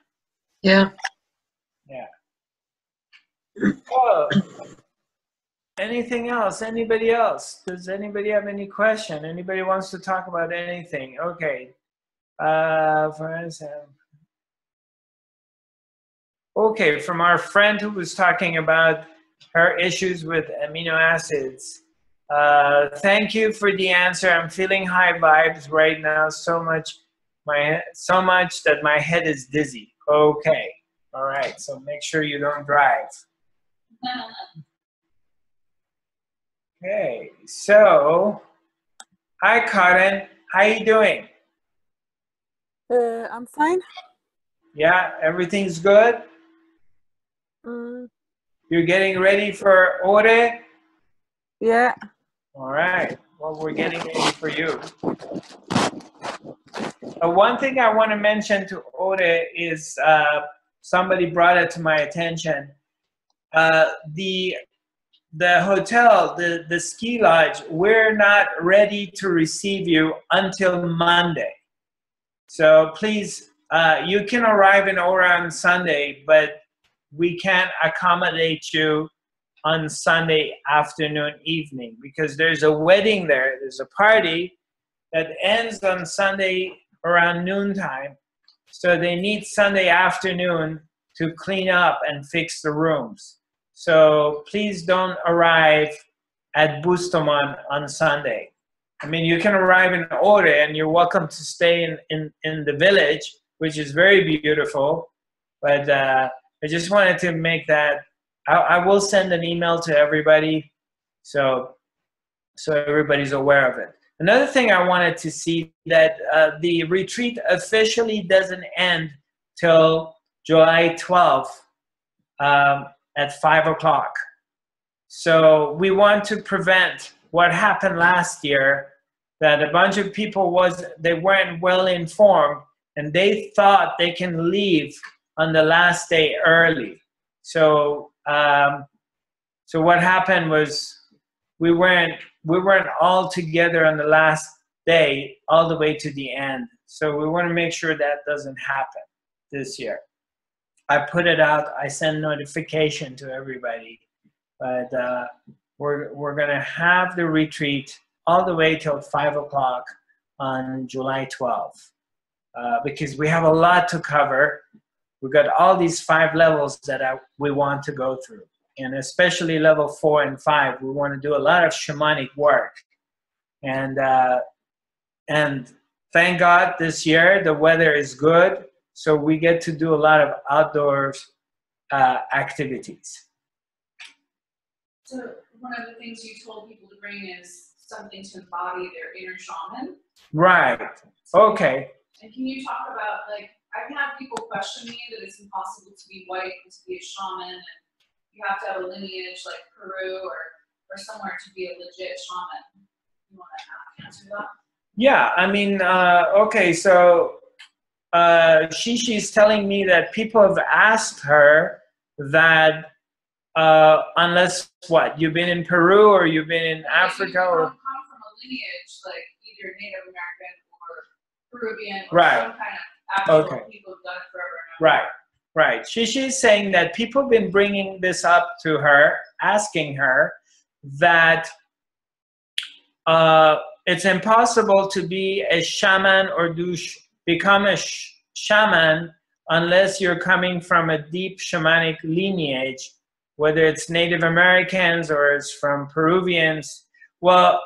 Yeah. Yeah. Oh. Anything else? Anybody else? Does anybody have any question? Anybody wants to talk about anything? Okay. For instance, okay, from our friend who was talking about her issues with amino acids. Thank you for the answer. I'm feeling high vibes right now. So much that my head is dizzy. Okay. All right. So make sure you don't drive. Okay, so, hi Karen, how you doing? I'm fine. Yeah, everything's good? You're getting ready for Ore? Yeah. All right, well, we're getting ready for you. One thing I want to mention to Ore is somebody brought it to my attention. The hotel, the ski lodge, we're not ready to receive you until Monday. So please, you can arrive in Ora on Sunday, but we can't accommodate you on Sunday afternoon, evening, because there's a wedding there. There's a party that ends on Sunday around noontime. So they need Sunday afternoon to clean up and fix the rooms. So please don't arrive at Bustamante on Sunday. I mean, you can arrive in Ore and you're welcome to stay in the village, which is very beautiful. But I just wanted to make that, I will send an email to everybody so everybody's aware of it. Another thing I wanted to see that the retreat officially doesn't end till July 12th at 5 o'clock. So we want to prevent what happened last year, that a bunch of people they weren't well informed and they thought they can leave on the last day early. So so what happened was we weren't all together on the last day all the way to the end. So we want to make sure that doesn't happen this year. I put it out, I send notification to everybody, but we're gonna have the retreat all the way till 5 o'clock on July 12th, because we have a lot to cover. We've got all these 5 levels that we want to go through, and especially level 4 and 5, we want to do a lot of shamanic work. And thank God this year the weather is good, so we get to do a lot of outdoors activities. So one of the things you told people to bring is something to embody their inner shaman. Right. Okay. And can you talk about, like, I've had people question me that it's impossible to be white and to be a shaman, and you have to have a lineage like Peru or somewhere to be a legit shaman. You want to answer that? Yeah, I mean, okay, so she's telling me that people have asked her that unless what, you've been in Peru or you've been in Africa You or come from a lineage like either Native American or Peruvian or Right. some kind of actual Okay. people who've done it forever and ever. right, right. She's saying that people have been bringing this up to her, asking her that it's impossible to be a shaman or become a shaman unless you're coming from a deep shamanic lineage, whether it's Native Americans or it's from Peruvians. Well,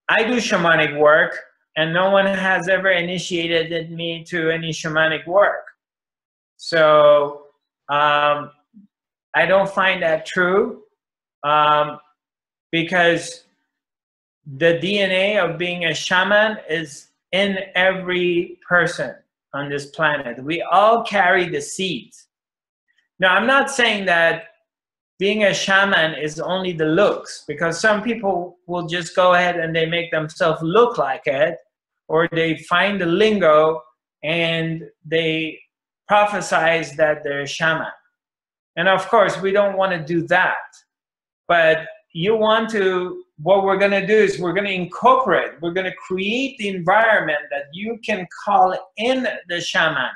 I do shamanic work, and no one has ever initiated me to any shamanic work. So I don't find that true, because the DNA of being a shaman is in every person on this planet. We all carry the seeds. Now, I'm not saying that being a shaman is only the looks, because some people will just go ahead and they make themselves look like it, or they find the lingo and they prophesize that they're a shaman. And of course, we don't want to do that. But you want to, what we're going to do is we're going to incorporate, we're going to create the environment that you can call in the shaman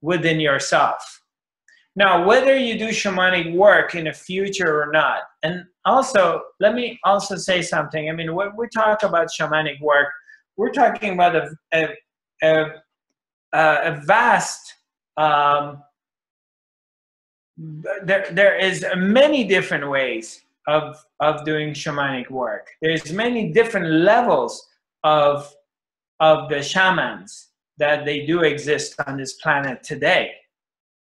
within yourself. Now, whether you do shamanic work in the future or not, and also, let me also say something. I mean, when we talk about shamanic work, we're talking about a vast, there is many different ways of doing shamanic work. There's many different levels of the shamans that they do exist on this planet today.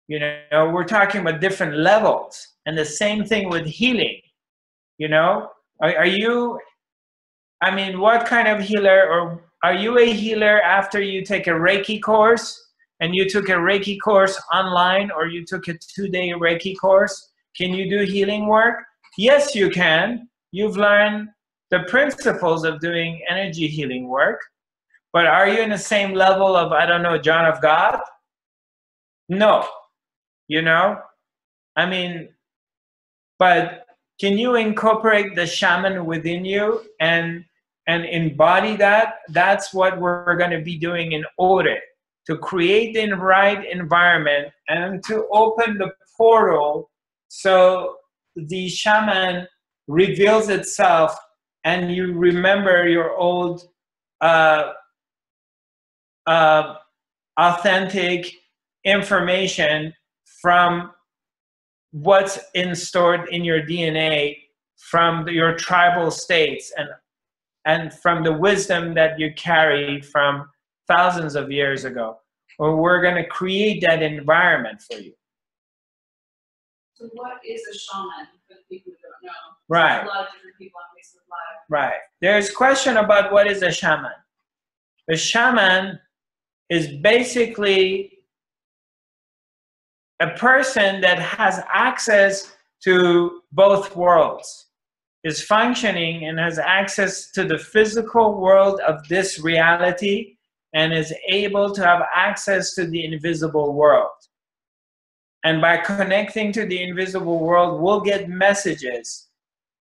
You know, we're talking about different levels, and the same thing with healing. You know, are you, I mean, what kind of healer, or are you a healer after you take a Reiki course, and you took a Reiki course online, or you took a 2-day Reiki course? Can you do healing work? Yes, you can. You've learned the principles of doing energy healing work, but are you in the same level of, I don't know, John of God? No. You know, I mean, but can you incorporate the shaman within you and embody that? That's what we're going to be doing in order to create the right environment and to open the portal so the shaman reveals itself and you remember your old authentic information from what's stored in your DNA from your tribal states and from the wisdom that you carry from thousands of years ago. Or we're going to create that environment for you. So what is a shaman for the people who don't know? Right. There's a lot of different people on Facebook Live. Right. There's a question about what is a shaman. A shaman is basically a person that has access to both worlds, is functioning and has access to the physical world of this reality and is able to have access to the invisible world. And by connecting to the invisible world, we'll get messages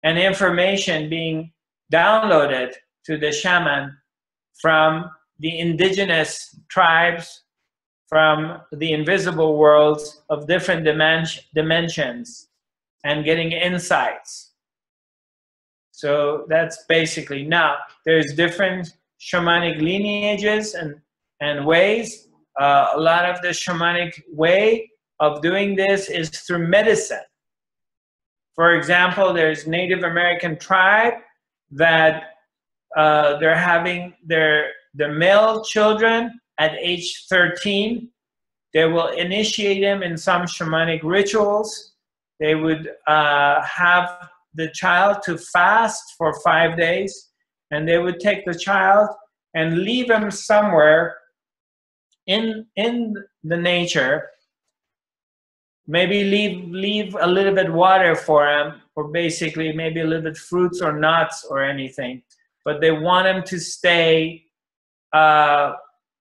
and information being downloaded to the shaman from the indigenous tribes, from the invisible worlds of different dimensions, and getting insights. So that's basically, now there's different shamanic lineages and ways. A lot of the shamanic way of doing this is through medicine. For example, there's Native American tribe that they're having the male children at age 13. They will initiate them in some shamanic rituals. They would have the child to fast for 5 days, and they would take the child and leave him somewhere in the nature. Maybe leave a little bit water for him, or basically maybe a little bit fruits or nuts or anything. but they want them to stay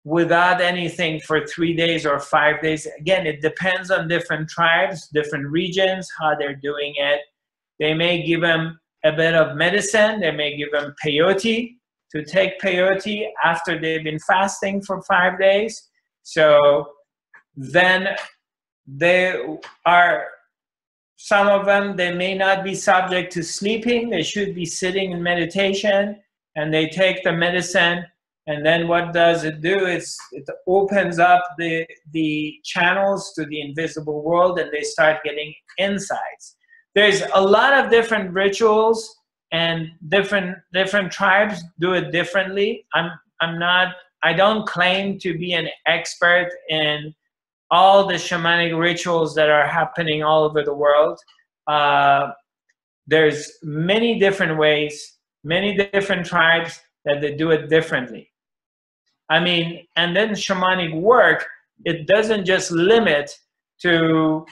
without anything for 3 days or 5 days. Again, it depends on different tribes, different regions, how they're doing it. They may give them a bit of medicine. They may give them peyote, to take peyote after they've been fasting for 5 days. So then they are, some of them, they may not be subject to sleeping. They should be sitting in meditation, and they take the medicine. And then what does it do? It opens up the channels to the invisible world, and they start getting insights. There's a lot of different rituals, and different tribes do it differently. I don't claim to be an expert in all the shamanic rituals that are happening all over the world. There's many different ways, many different tribes that they do it differently. I mean, and then shamanic work, it doesn't just limit to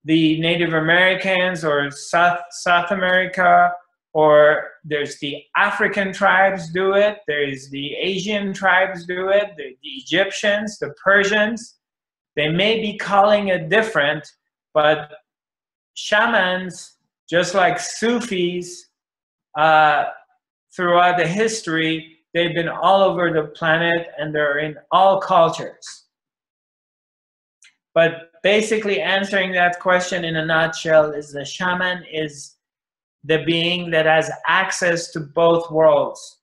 the Native Americans or South America, or there's the African tribes do it, there's the Asian tribes do it, the Egyptians, the Persians. They may be calling it different, but shamans, just like Sufis, throughout the history, they've been all over the planet, and they're in all cultures. But basically answering that question in a nutshell is the shaman is the being that has access to both worlds.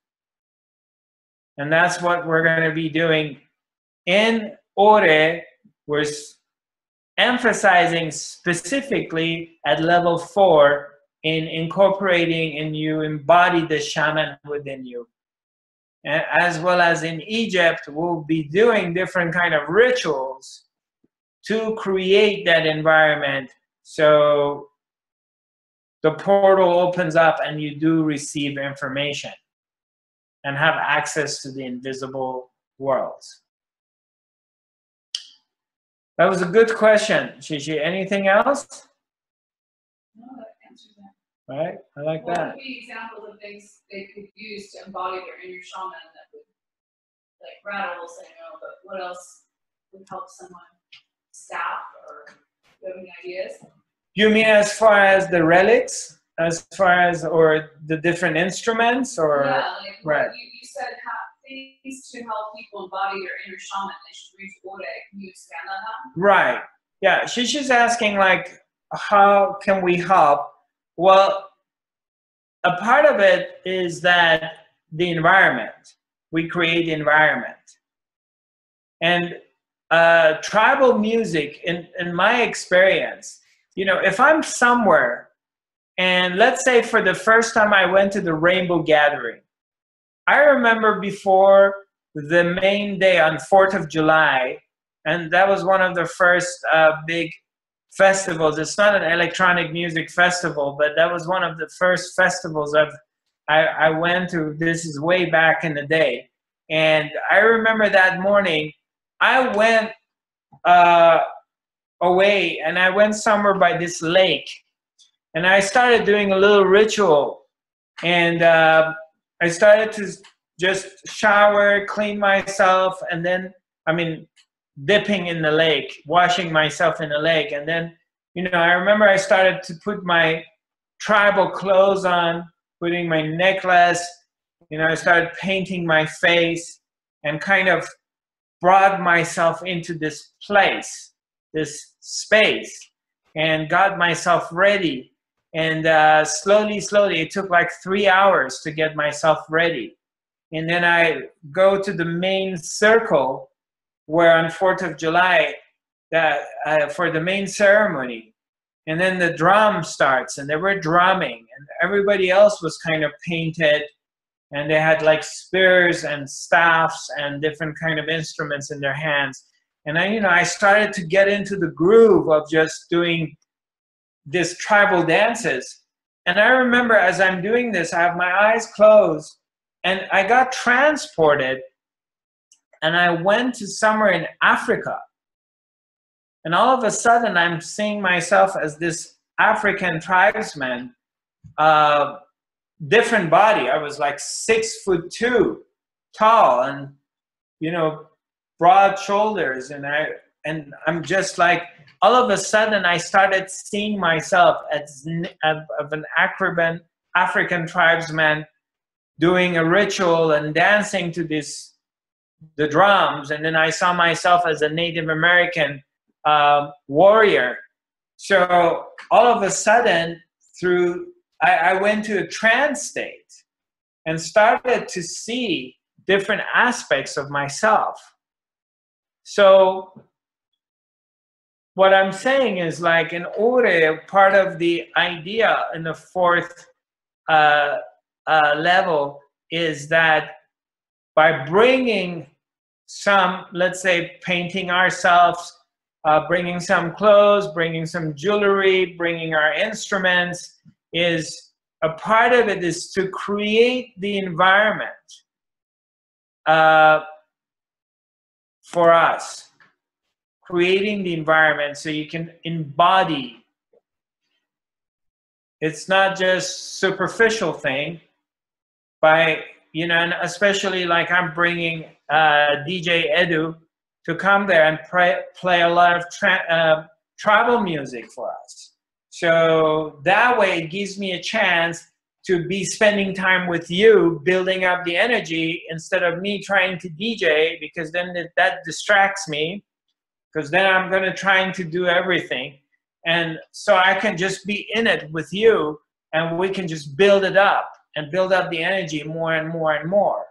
And that's what we're going to be doing. In Ore, we're emphasizing specifically at level 4 in incorporating and you embody the shaman within you. And as well as in Egypt, we'll be doing different kind of rituals to create that environment, so the portal opens up and you do receive information and have access to the invisible worlds. That was a good question, Shishi. Anything else? No, that answers that. Right, I like What that. would be examples of things they could use to embody their inner shaman that would, like rattles, I know, but what else would help someone staff, or do you have any ideas? You mean as far as the relics, as far as, or the different instruments, or? Yeah, like right. you said things to help people embody their inner shaman. They should reach Ore. Can you expand on that? Right. Yeah, she's asking like, how can we help? Well, a part of it is that the environment, we create the environment. And tribal music, in my experience, you know, if I'm somewhere, and let's say for the first time I went to the Rainbow Gathering, I remember before the main day on 4th of July, and that was one of the first big festivals. It's not an electronic music festival, but that was one of the first festivals I went to. This is way back in the day. And I remember that morning, I went away, and I went somewhere by this lake, and I started doing a little ritual, and I started to just shower, clean myself, and then, I mean, dipping in the lake, washing myself in the lake. And then, you know, I remember I started to put my tribal clothes on, putting my necklace, you know, I started painting my face, and kind of brought myself into this place, this space, and got myself ready. And slowly, it took like 3 hours to get myself ready. And then I go to the main circle where on 4th of July, for the main ceremony. And then the drum starts, and they were drumming, and everybody else was kind of painted, and they had like spears and staffs and different kind of instruments in their hands. And I started to get into the groove of just doing this tribal dances. And I remember as I'm doing this, I have my eyes closed, and I got transported, and I went to somewhere in Africa. And all of a sudden, I'm seeing myself as this African tribesman different body. I was like 6'2" tall, and you know, broad shoulders, and I'm just like, all of a sudden I started seeing myself as of an African tribesman doing a ritual and dancing to the drums, and then I saw myself as a Native American warrior. So all of a sudden, I went to a trance state and started to see different aspects of myself. So what I'm saying is, like, in order, part of the idea in the fourth level is that by bringing some, let's say, painting ourselves, bringing some clothes, bringing some jewelry, bringing our instruments, is a part of it is to create the environment for us, creating the environment so you can embody. It's not just superficial thing. By, you know, and especially like I'm bringing DJ Edu to come there and play a lot of tribal music for us. So that way it gives me a chance to be spending time with you, building up the energy, instead of me trying to DJ, because then that distracts me, because then I'm going to trying to do everything. And so I can just be in it with you, and we can just build it up and build up the energy more and more and more,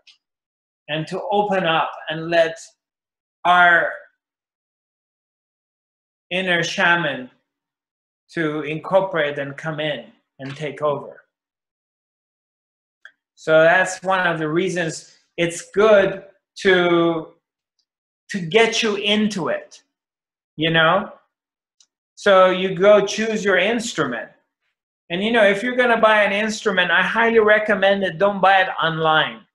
and to open up and let our inner shaman to incorporate and come in and take over. So that's one of the reasons it's good to get you into it, you know? So you go choose your instrument. And you know, if you're gonna buy an instrument, I highly recommend that don't buy it online.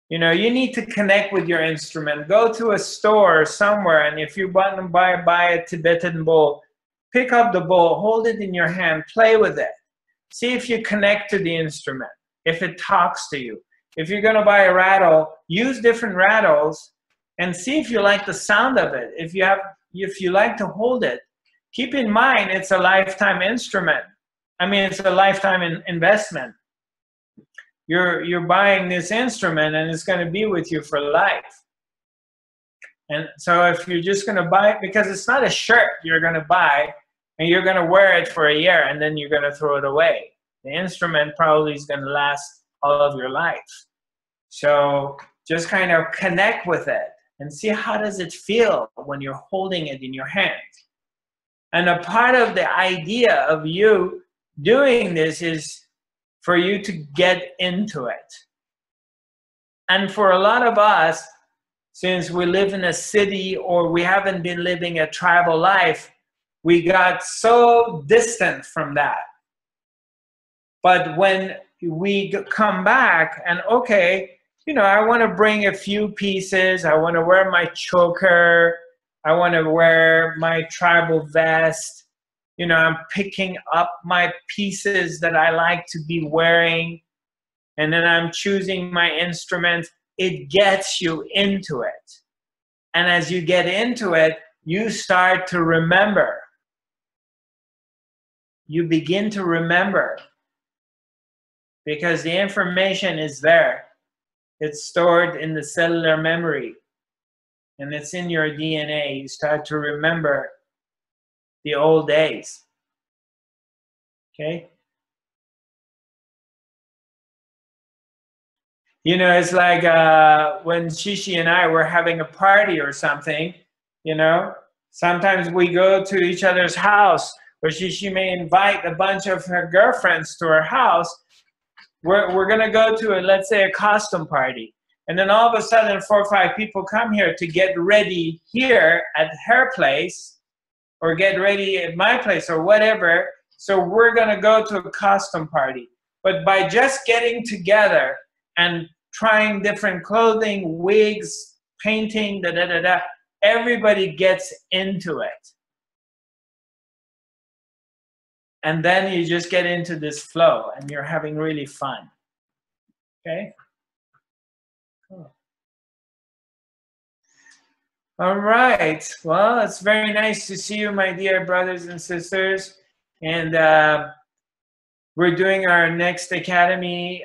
You know, you need to connect with your instrument. Go to a store somewhere, and if you want to buy a Tibetan bowl, pick up the bowl, hold it in your hand, play with it. See if you connect to the instrument, if it talks to you. If you're gonna buy a rattle, use different rattles and see if you like the sound of it. If you like to hold it, keep in mind it's a lifetime instrument. I mean, it's a lifetime investment. You're buying this instrument, and it's going to be with you for life. And so if you're just going to buy it, because it's not a shirt you're going to buy and you're going to wear it for a year and then you're going to throw it away. The instrument probably is going to last all of your life. So just kind of connect with it and see how does it feel when you're holding it in your hand. And a part of the idea of you doing this is for you to get into it. And for a lot of us, since we live in a city or we haven't been living a tribal life, we got so distant from that. But when we come back and, okay, you know, I want to bring a few pieces. I want to wear my choker. I want to wear my tribal vest. You know, I'm picking up my pieces that I like to be wearing. And then I'm choosing my instrument. It gets you into it. And as you get into it, you start to remember. You begin to remember. Because the information is there. It's stored in the cellular memory. And it's in your DNA. You start to remember the old days. Okay? You know, it's like when Shishi and I were having a party or something, you know, sometimes we go to each other's house, or Shishi may invite a bunch of her girlfriends to her house. We're going to go to, let's say, a costume party. And then all of a sudden, 4 or 5 people come here to get ready here at her place, or get ready at my place, or whatever. So we're going to go to a costume party. But by just getting together and trying different clothing, wigs, painting, everybody gets into it. and then you just get into this flow and you're having really fun. Okay? Cool. All right. Well, it's very nice to see you, my dear brothers and sisters. And we're doing our next academy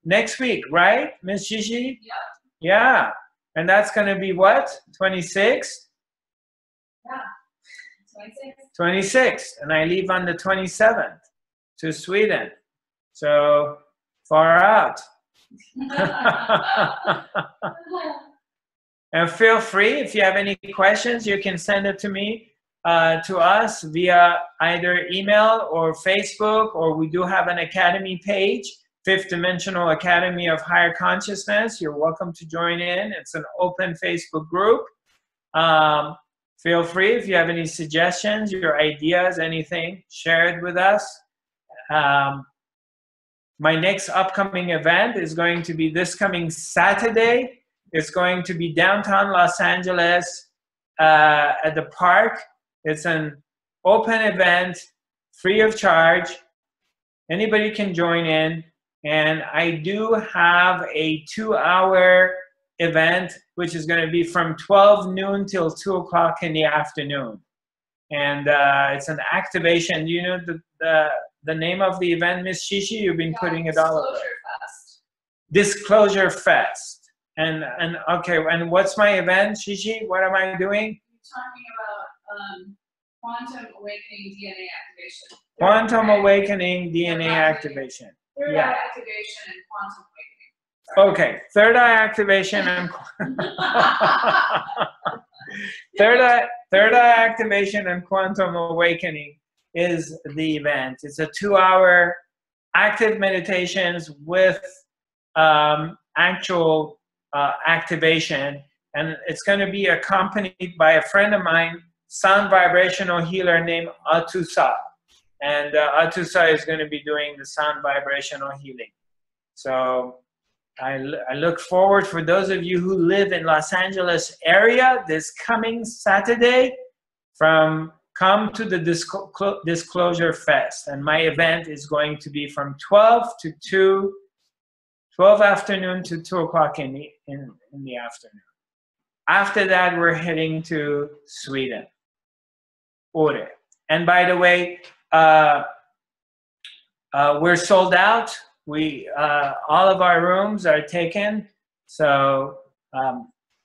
next week, right, Miss Shishi? Yeah. Yeah. And that's going to be what? 26th? Yeah. 26. 26th. And I leave on the 27th to Sweden. So far out. And feel free, if you have any questions, you can send it to me, to us via either email or Facebook, or we do have an academy page, Fifth Dimensional Academy of Higher Consciousness. You're welcome to join in. It's an open Facebook group. Feel free, if you have any suggestions, your ideas, anything, share it with us. My next upcoming event is going to be this coming Saturday. It's going to be downtown Los Angeles at the park. It's an open event, free of charge. Anybody can join in. And I do have a 2-hour event, which is going to be from 12 noon till 2 o'clock in the afternoon. And it's an activation. Do you know the name of the event, Miss Shishi? You've been putting it all over. Disclosure Fest. Disclosure Fest. And okay, and what's my event, Shishi? What am I doing? You're talking about quantum awakening DNA activation. Quantum awakening DNA activation. Third Yeah. eye activation and quantum awakening. Okay, third eye activation and third eye activation and quantum awakening is the event. It's a 2-hour active meditations with actual activation, and it's going to be accompanied by a friend of mine, sound vibrational healer named Atusa, and Atusa is going to be doing the sound vibrational healing. So I look forward, for those of you who live in Los Angeles area, this coming Saturday, come to the Disclosure Fest, and my event is going to be from 12 afternoon to 2 o'clock in the afternoon. After that, we're heading to Sweden. Ore. And by the way, we're sold out. All of our rooms are taken. So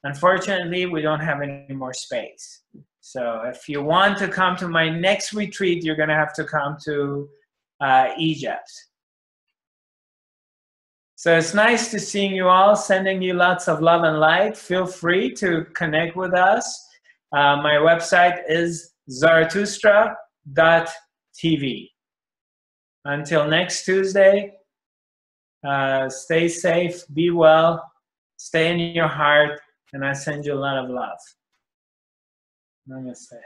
unfortunately, we don't have any more space. So if you want to come to my next retreat, you're going to have to come to Egypt. So it's nice to seeing you all, sending you lots of love and light. Feel free to connect with us. My website is Zarathustra.tv. Until next Tuesday, stay safe, be well, stay in your heart, and I send you a lot of love. Namaste.